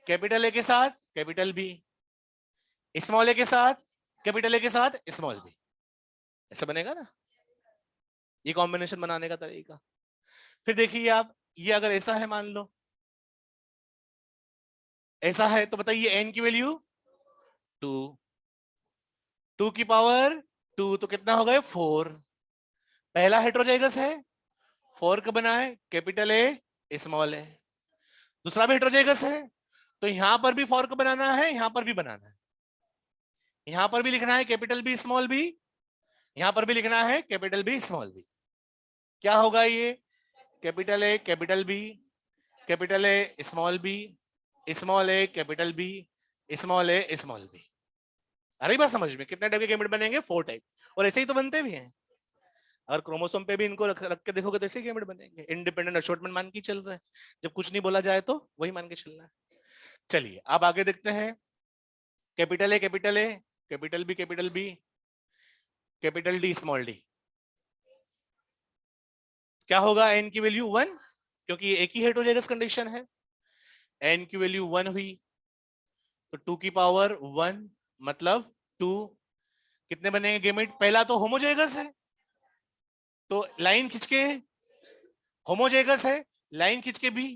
कैपिटल ए के साथ कैपिटल बी, स्मॉल ए के साथ कैपिटल ए के साथ स्मॉल बी, ऐसा बनेगा ना, ये कॉम्बिनेशन बनाने का तरीका। फिर देखिए आप, ये अगर ऐसा है मान लो, ऐसा है तो बताइए एन की वैल्यू 2, 2 की पावर 2 तो कितना हो गए 4, पहला हेट्रोजाइगस है, फॉर्क बनाए कैपिटल ए स्मॉल ए, दूसरा भी हेट्रोजाइगस है तो यहां पर भी फॉर्क बनाना है, यहां पर भी बनाना है, यहां पर भी लिखना है कैपिटल बी स्मॉल बी, यहां पर भी लिखना है कैपिटल बी स्मॉल बी। क्या होगा ये, capital B capital A small B, small A capital B, small A small B. अरे बात समझ में, कितने टाइप के गैमेट बनेंगे, 4 टाइप, और ऐसे ही तो बनते भी हैं। अगर क्रोमोसोम पे भी इनको रख के देखोगे तो ऐसे ही गैमेट बनेंगे, इंडिपेंडेंट असॉर्टमेंट मान के चल रहे हैं, जब कुछ नहीं बोला जाए तो वही मान के चलना है। चलिए अब आगे देखते हैं, capital A capital A, capital B capital B, capital D small D, क्या होगा, एन की वैल्यू 1, क्योंकि ये एक ही हेट्रोजाइगस कंडीशन है, एन की वैल्यू 1 हुई तो 2 की पावर 1 मतलब 2, कितने बनेंगे गेमेट, पहला तो होमोजाइगस है तो लाइन खींच के, होमोजाइगस है लाइन खींच के भी,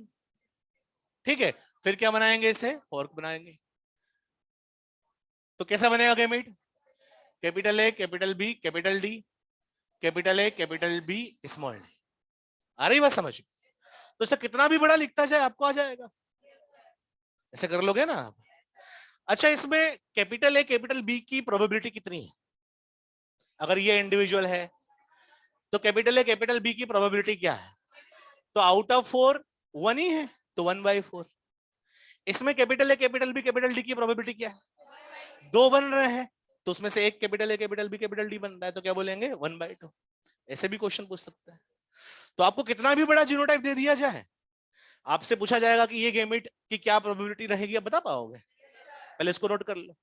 ठीक है, फिर क्या बनाएंगे, इसे फॉर्क बनाएंगे, तो कैसा बनेगा gamete, capital A capital B capital D, capital A capital B small d. आ रही बात समझ, तो इसे कितना भी बड़ा लिखता जाए आपको आ जाएगा, ऐसे कर लोगे ना आप। अच्छा, इसमें कैपिटल ए कैपिटल बी की प्रोबेबिलिटी कितनी है, अगर ये इंडिविजुअल है तो कैपिटल ए कैपिटल बी की प्रोबेबिलिटी क्या है, तो आउट ऑफ 4 1 ही है तो 1/4। इसमें capital A capital B capital D की प्रोबेबिलिटी क्या है, 2 बन रहे हैं तो उसमें से एक capital A capital B capital D बन रहा है तो क्या बोलेंगे 1/2। ऐसे भी क्वेश्चन पूछ सकते हैं। तो आपको कितना भी बड़ा जीनोटाइप दे दिया जाए, आपसे पूछा जाएगा कि ये गैमेट की क्या प्रोबेबिलिटी रहेगी, आप बता पाओगे, पहले इसको नोट कर लो।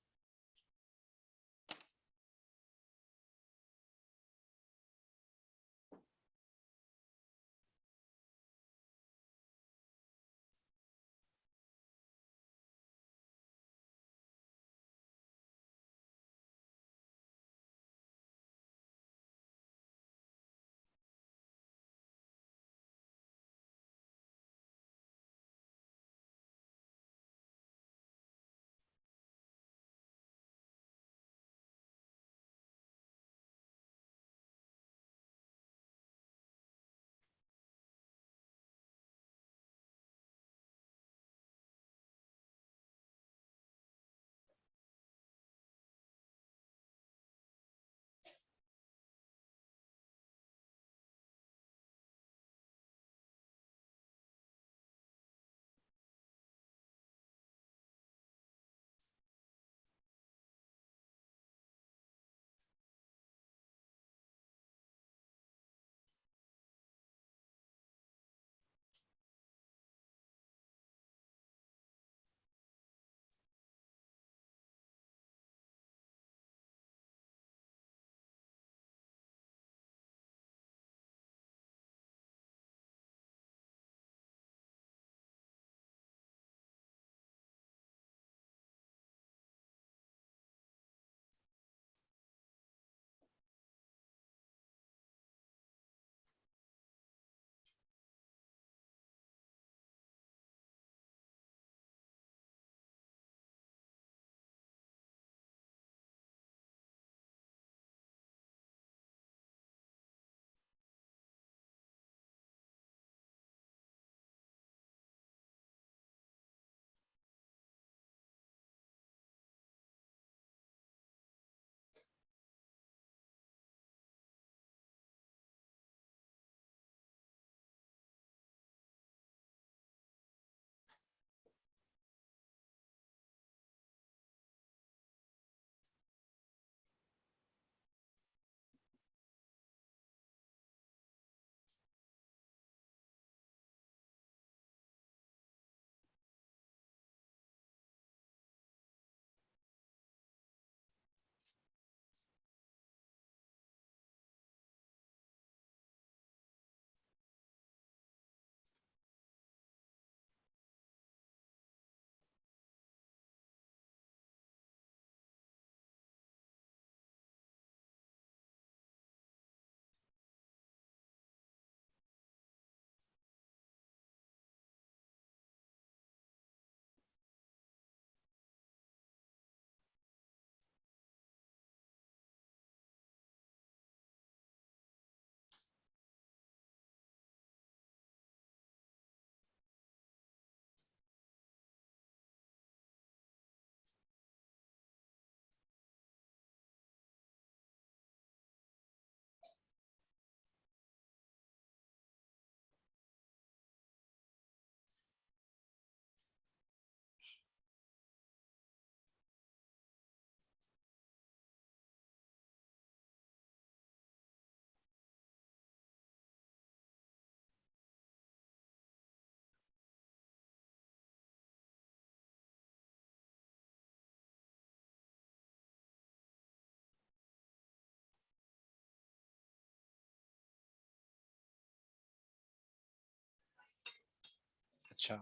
अच्छा,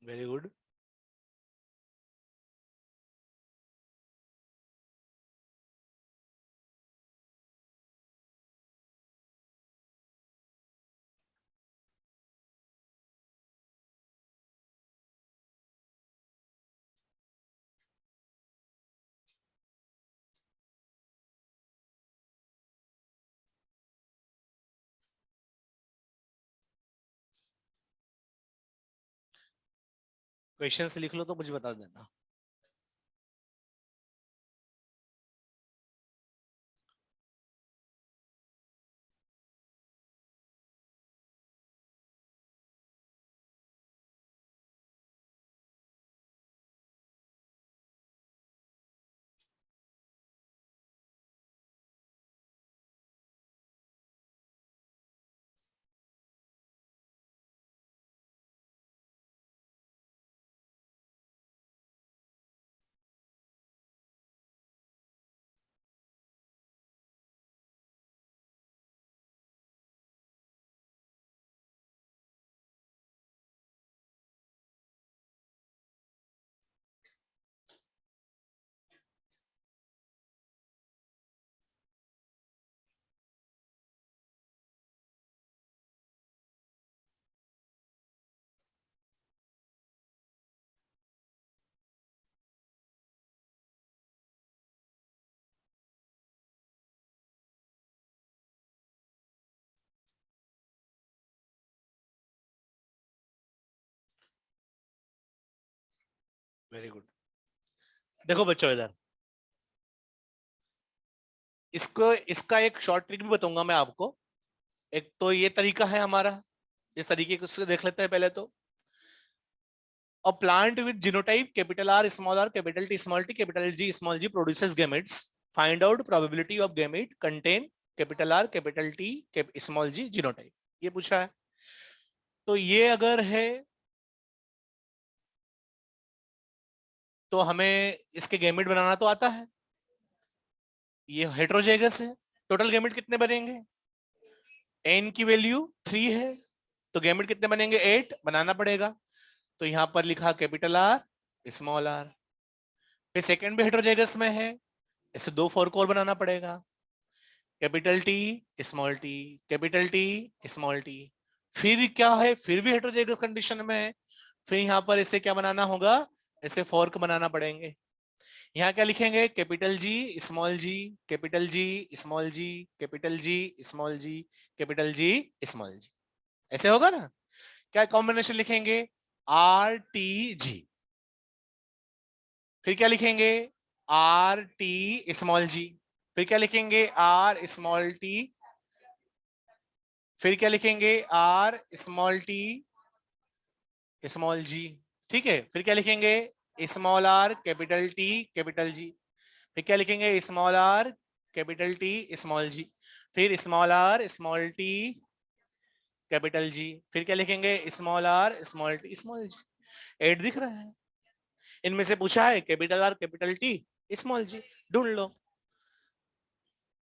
वेरी गुड। क्वेश्चंस लिख लो तो मुझे बता देना। Very good. देखो बच्चों इधर, इसको इसका एक शॉर्ट ट्रिक भी बताऊंगा मैं आपको। एक तो ये तरीका है हमारा, इस तरीके से देख लेते हैं पहले तो। A plant with genotype capital R small r capital T small t capital G small g produces gametes. Find out probability of gamete contain capital R capital T small g genotype, ये पूछा है। तो ये अगर है तो हमें इसके गैमेट बनाना तो आता है। ये हेट्रोजाइगस है, टोटल गैमेट कितने बनेंगे? n की वैल्यू 3 है, तो गैमेट कितने बनेंगे? 8 बनाना पड़ेगा। तो यहां पर लिखा कैपिटल आर स्मॉल आर। फिर सेकंड भी हेट्रोजाइगस में है, इसे 2 फोर्क और बनाना पड़ेगा। Capital T small t, capital T small t. फिर क्या है, फिर भी हेट्रोजाइगस कंडीशन में है, फिर यहाँ पर इसे क्या बनाना होगा? इसे फोर्क बनाना पड़ेंगे। यहाँ क्या लिखेंगे? Capital G small g, capital G small g, capital G small g, capital G small g. ऐसे होगा ना? क्या कॉम्बिनेशन लिखेंगे? R T G. फिर क्या लिखेंगे? R T small g. फिर क्या लिखेंगे? R small t. फिर क्या लिखेंगे? R small t small g. ठीक है, फिर क्या लिखेंगे? Small r capital T capital G. फिर क्या लिखेंगे? Small r capital T small g. फिर small r small t capital G. फिर क्या लिखेंगे? Small r small t small g. 8 दिख रहा है। इनमें से पूछा है capital R capital T small g, ढूंढ लो।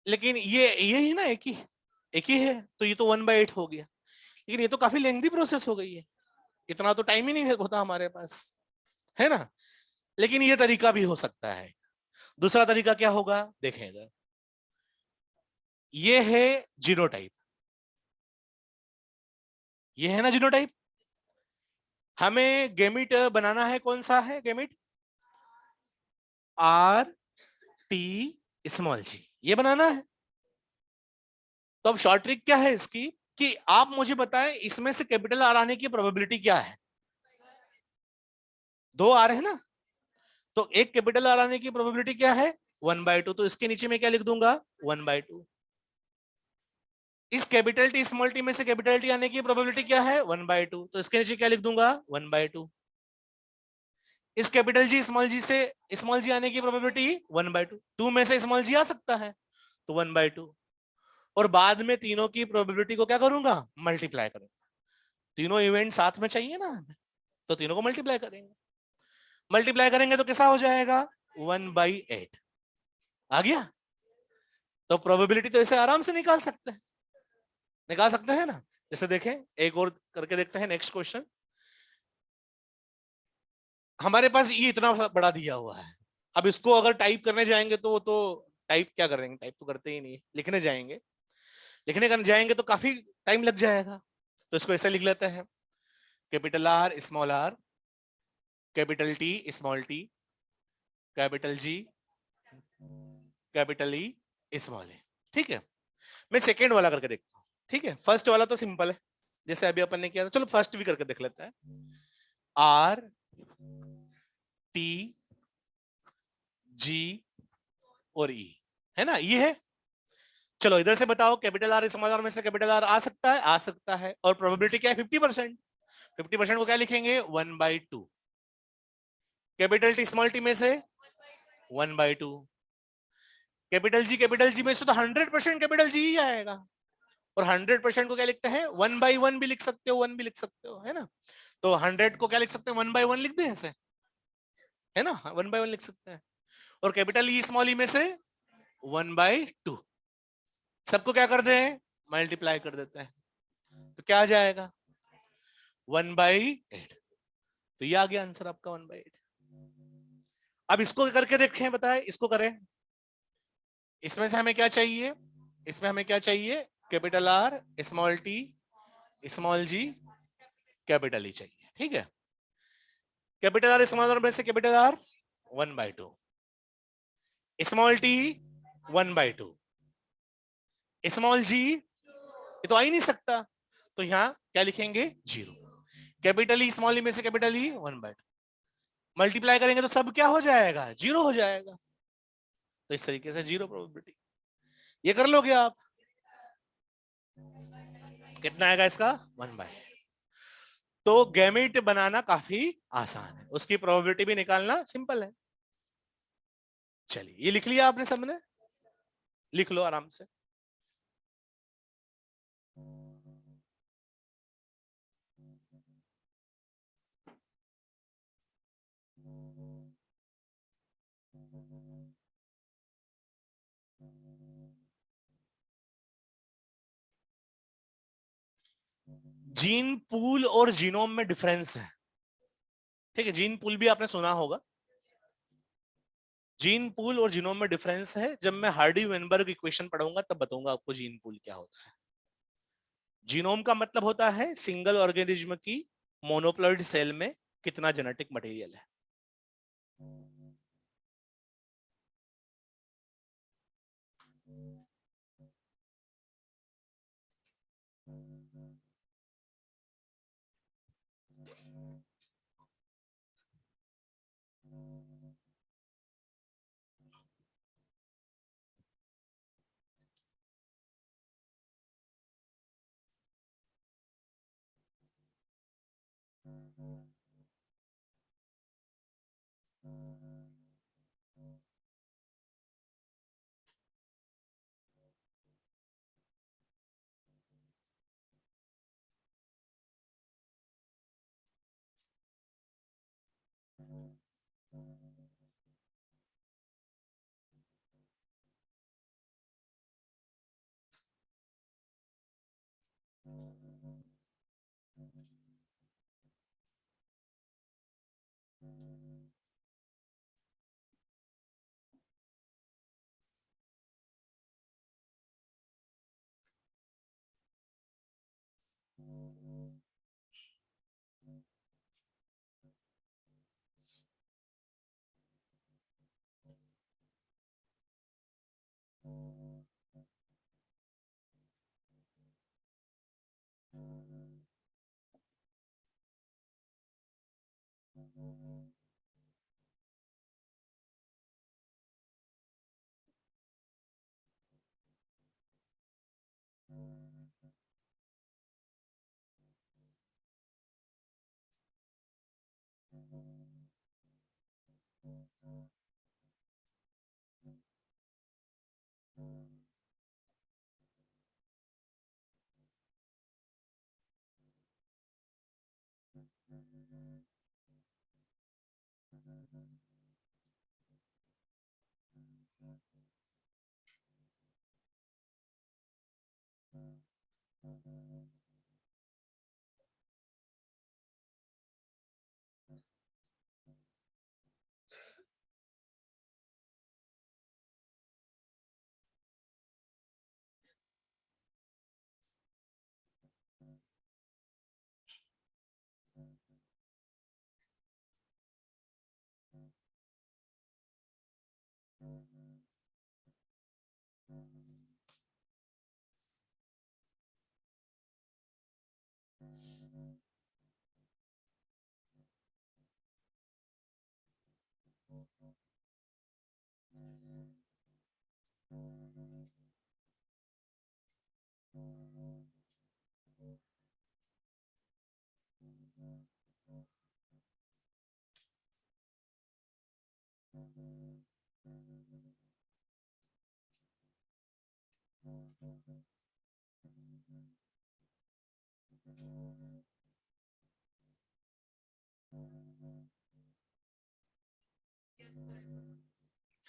लेकिन ये ही ना, एक ही है, तो ये तो 1/8 हो गया। लेकिन ये तो काफी लेंथी प्रोसेस हो गई है, इतना तो टाइम ही नहीं होता हमारे पास, है ना? लेकिन ये तरीका भी हो सकता है। दूसरा तरीका क्या होगा, देखें इधर। ये है जीनोटाइप, ये है ना जीनोटाइप। हमें गेमिट बनाना है, कौन सा है gamete? Are T small g, ये बनाना है। तो अब शॉर्ट ट्रिक क्या है इसकी, कि आप मुझे बताएं इसमें से कैपिटल आर आने की प्रोबेबिलिटी क्या है? 2 आ रहे हैं ना, तो एक कैपिटल आर आने की प्रोबेबिलिटी क्या है? 1/2, तो इसके नीचे में क्या लिख दूंगा 1/2। इस कैपिटल टी स्मॉल टी में से कैपिटल टी आने की प्रोबेबिलिटी क्या है 1/2, तो इसके नीचे क्या लिख दूंगा 1/2। इस कैपिटल जी स्मॉल जी से स्मॉल जी आने की प्रोबेबिलिटी 1/2, 2 में से स्मॉल जी आ सकता है तो 1/2। और बाद में तीनों की प्रोबेबिलिटी को क्या करूंगा मल्टीप्लाई करूंगा, तीनों इवेंट साथ में चाहिए ना, तो तीनों को मल्टीप्लाई करेंगे। मल्टीप्लाई करेंगे तो कैसा हो जाएगा 1/8 आ गया। तो प्रोबेबिलिटी तो इसे आराम से निकाल सकते हैं ना। जैसे देखें एक और करके देखते हैं नेक्स्ट क्वेश्चन। हमारे पास ये इतना बड़ा दिया हुआ है, अब इसको अगर टाइप करने जाएंगे तो टाइप क्या करेंगे, टाइप तो करते ही नहीं, लिखने जाएंगे, लिखने करने जाएंगे तो काफी टाइम लग जाएगा। तो इसको ऐसे लिख लेते हैं capital R small r, capital T small t, capital G, capital E small a. ठीक है, मैं सेकेंड वाला करके देखता हूँ। ठीक है, फर्स्ट वाला तो सिंपल है जैसे अभी अपन ने किया था, चलो फर्स्ट भी करके देख लेते हैं। आर टी जी और ई, है ना, ये है। चलो इधर से बताओ कैपिटल आर स्मॉल आर में से कैपिटल आर आ सकता है, आ सकता है, और प्रोबेबिलिटी क्या है 50%। 50% को क्या लिखेंगे 1/2। कैपिटल टी स्मॉल टी में से 1/2। कैपिटल जी में से तो 100% कैपिटल जी ही आएगा। और 100% को क्या लिखते हैं 1/1 भी लिख सकते हो, 1 भी लिख सकते हो, है ना। तो 100 को क्या लिख सकते हैं 1/1 लिख दें ऐसे, है ना, 1/1 लिख सकते हैं। और कैपिटल ई स्मॉल ई में से 1/2, सबको क्या कर दें मल्टीप्लाई कर देते हैं, तो क्या आ जाएगा 1/8। तो ये आ गया आंसर आपका 1/8। अब इसको करके देखें, बताएं इसको करें। इसमें से हमें क्या चाहिए, इसमें हमें क्या चाहिए capital R small t small g capital E चाहिए। ठीक है, कैपिटल आर स्मॉल आर में से capital R 1/2, small t 1/2, small g ये तो आ ही नहीं सकता, तो यहां क्या लिखेंगे 0। कैपिटल ई स्मॉल ई में से कैपिटल ई 1/2, मल्टीप्लाई करेंगे तो सब क्या हो जाएगा 0 हो जाएगा। तो इस तरीके से 0 प्रोबेबिलिटी, ये कर लोगे आप। कितना आएगा इसका 1/8। तो गैमेट बनाना काफी आसान है, उसकी प्रोबेबिलिटी भी निकालना सिंपल है। चलिए ये लिख लिया आपने सबने, लिख लो आराम से। जीन पूल और जीनोम में डिफरेंस है। ठीक है, जीन पूल भी आपने सुना होगा। जीन पूल और जीनोम में डिफरेंस है, जब मैं हार्डी वेनबर्ग इक्वेशन पढ़ूंगा तब बताऊंगा आपको जीन पूल क्या होता है। जीनोम का मतलब होता है सिंगल ऑर्गेनिज्म की मोनोप्लॉइड सेल में कितना जेनेटिक मटेरियल है।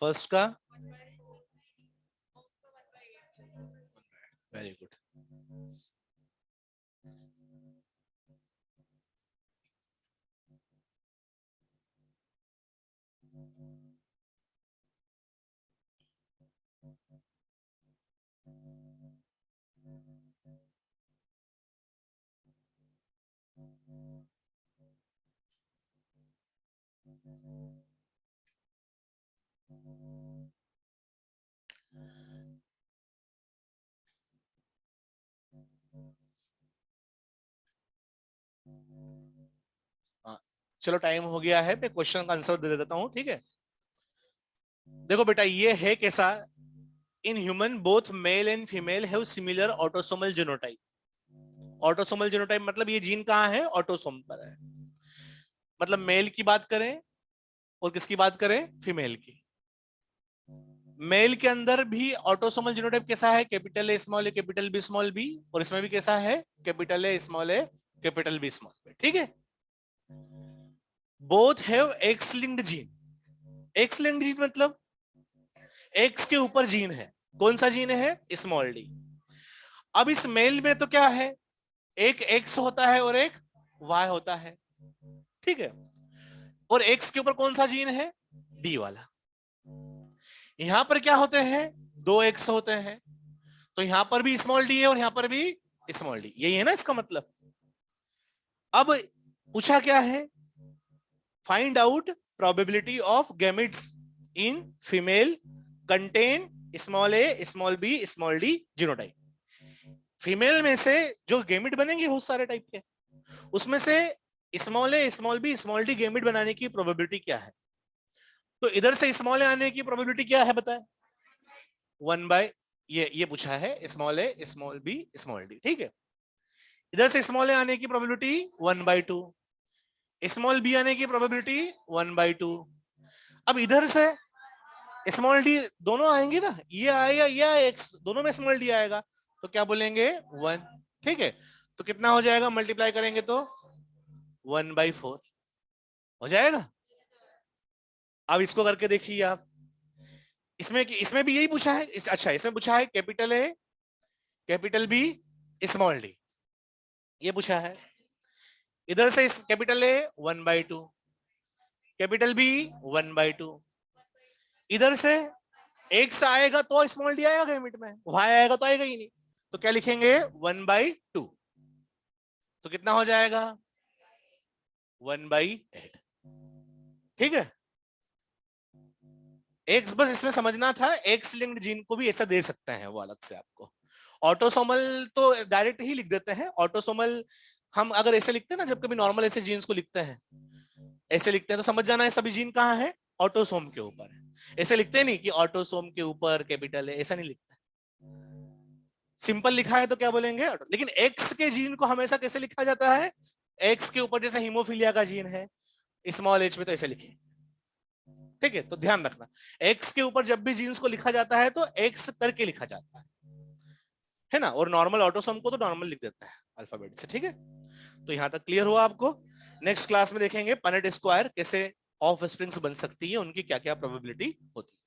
फर्स्ट का वेरी गुड। हाँ, चलो टाइम हो गया है, मैं क्वेश्चन का आंसर दे देता हूं, ठीक है। देखो बेटा, ये है कैसा, in human both male and female have similar autosomal genotype. Autosomal genotype मतलब ये जीन कहाँ है, ऑटोसोम पर है। मतलब मेल की बात करें और किसकी बात करें, फीमेल की। मेल के अंदर भी ऑटोसोमल जीनोटाइप कैसा है, capital A small A capital B small B, और इसमें भी कैसा है, capital A small A capital B small B, ठीक है। Both have X linked gene. X linked gene मतलब एक्स के ऊपर जीन है, कौन सा जीन है, स्मॉल डी। अब इस मेल में तो क्या है, एक एक्स होता है और एक वाई होता है, ठीक है। और एक्स के ऊपर कौन सा जीन है, डी वाला। यहां पर क्या होते हैं, दो एक्स होते हैं, तो यहां पर भी स्मॉल डी है और यहां पर भी स्मॉल डी, यही है ना इसका मतलब। अब पूछा क्या है, find out probability of gametes in female contain small A small B small D genotype. Female में से जो गैमेट बनेंगे बहुत सारे टाइप के, उसमें से स्मॉल ए small B small d gamete बनाने की प्रोबेबिलिटी क्या है। तो इधर से स्मॉल ए आने की प्रोबेबिलिटी क्या है बताए, 1/, ये पूछा है, स्मॉल ए स्मॉल बी स्मॉल डी, ठीक है। इधर से स्मॉल ए आने की प्रोबेबिलिटी 1/2, स्मॉल बी आने की प्रोबेबिलिटी 1/2। अब इधर से स्मॉल डी दोनों आएंगे ना, ये आएगा या एक्स, दोनों में स्मॉल डी आएगा, तो क्या बोलेंगे 1, ठीक है। तो कितना हो जाएगा, मल्टीप्लाई करेंगे तो 1/4 हो जाएगा। अब इसको करके देखिए आप, इसमें भी यही पूछा है, अच्छा इसमें पूछा है capital A capital B small D, ये पूछा है। इधर से कैपिटल ए 1/2, कैपिटल बी 1/2, इधर से एक्स आएगा तो स्मॉल डी आएगा लिमिट में, वाई आएगा तो आएगा ही नहीं, तो क्या लिखेंगे 1/2, तो कितना हो जाएगा 1/8, ठीक है। एक्स बस इसमें समझना था, एक्स लिंक्ड जीन को भी ऐसा दे सकते हैं वो अलग से आपको। ऑटोसोमल तो डायरेक्ट ही लिख देते हैं, ऑटोसोमल हम अगर ऐसे लिखते हैं ना, जब कभी नॉर्मल ऐसे जीन्स को लिखते हैं, ऐसे लिखते हैं तो समझ जाना है सभी जीन कहाँ है, ऑटोसोम के ऊपर है। ऐसे लिखते नहीं कि ऑटोसोम के ऊपर कैपिटल है, ऐसा नहीं लिखता। सिंपल लिखा है तो क्या बोलेंगे, लेकिन एक्स के जीन को हमेशा कैसे लिखा जाता है, एक्स के ऊपर जैसे हीमोफीलिया का जीन है स्मॉल एच में तो ऐसे लिखे, ठीक है। तो ध्यान रखना, एक्स के ऊपर जब भी जीन्स को लिखा जाता है तो एक्स करके लिखा जाता है ना, और नॉर्मल ऑटोसम को तो नॉर्मल लिख देता है अल्फाबेट से, ठीक है। तो यहां तक क्लियर हुआ आपको। नेक्स्ट क्लास में देखेंगे पनेट स्क्वायर कैसे ऑफ स्प्रिंग्स बन सकती है, उनकी क्या क्या प्रोबेबिलिटी होती है।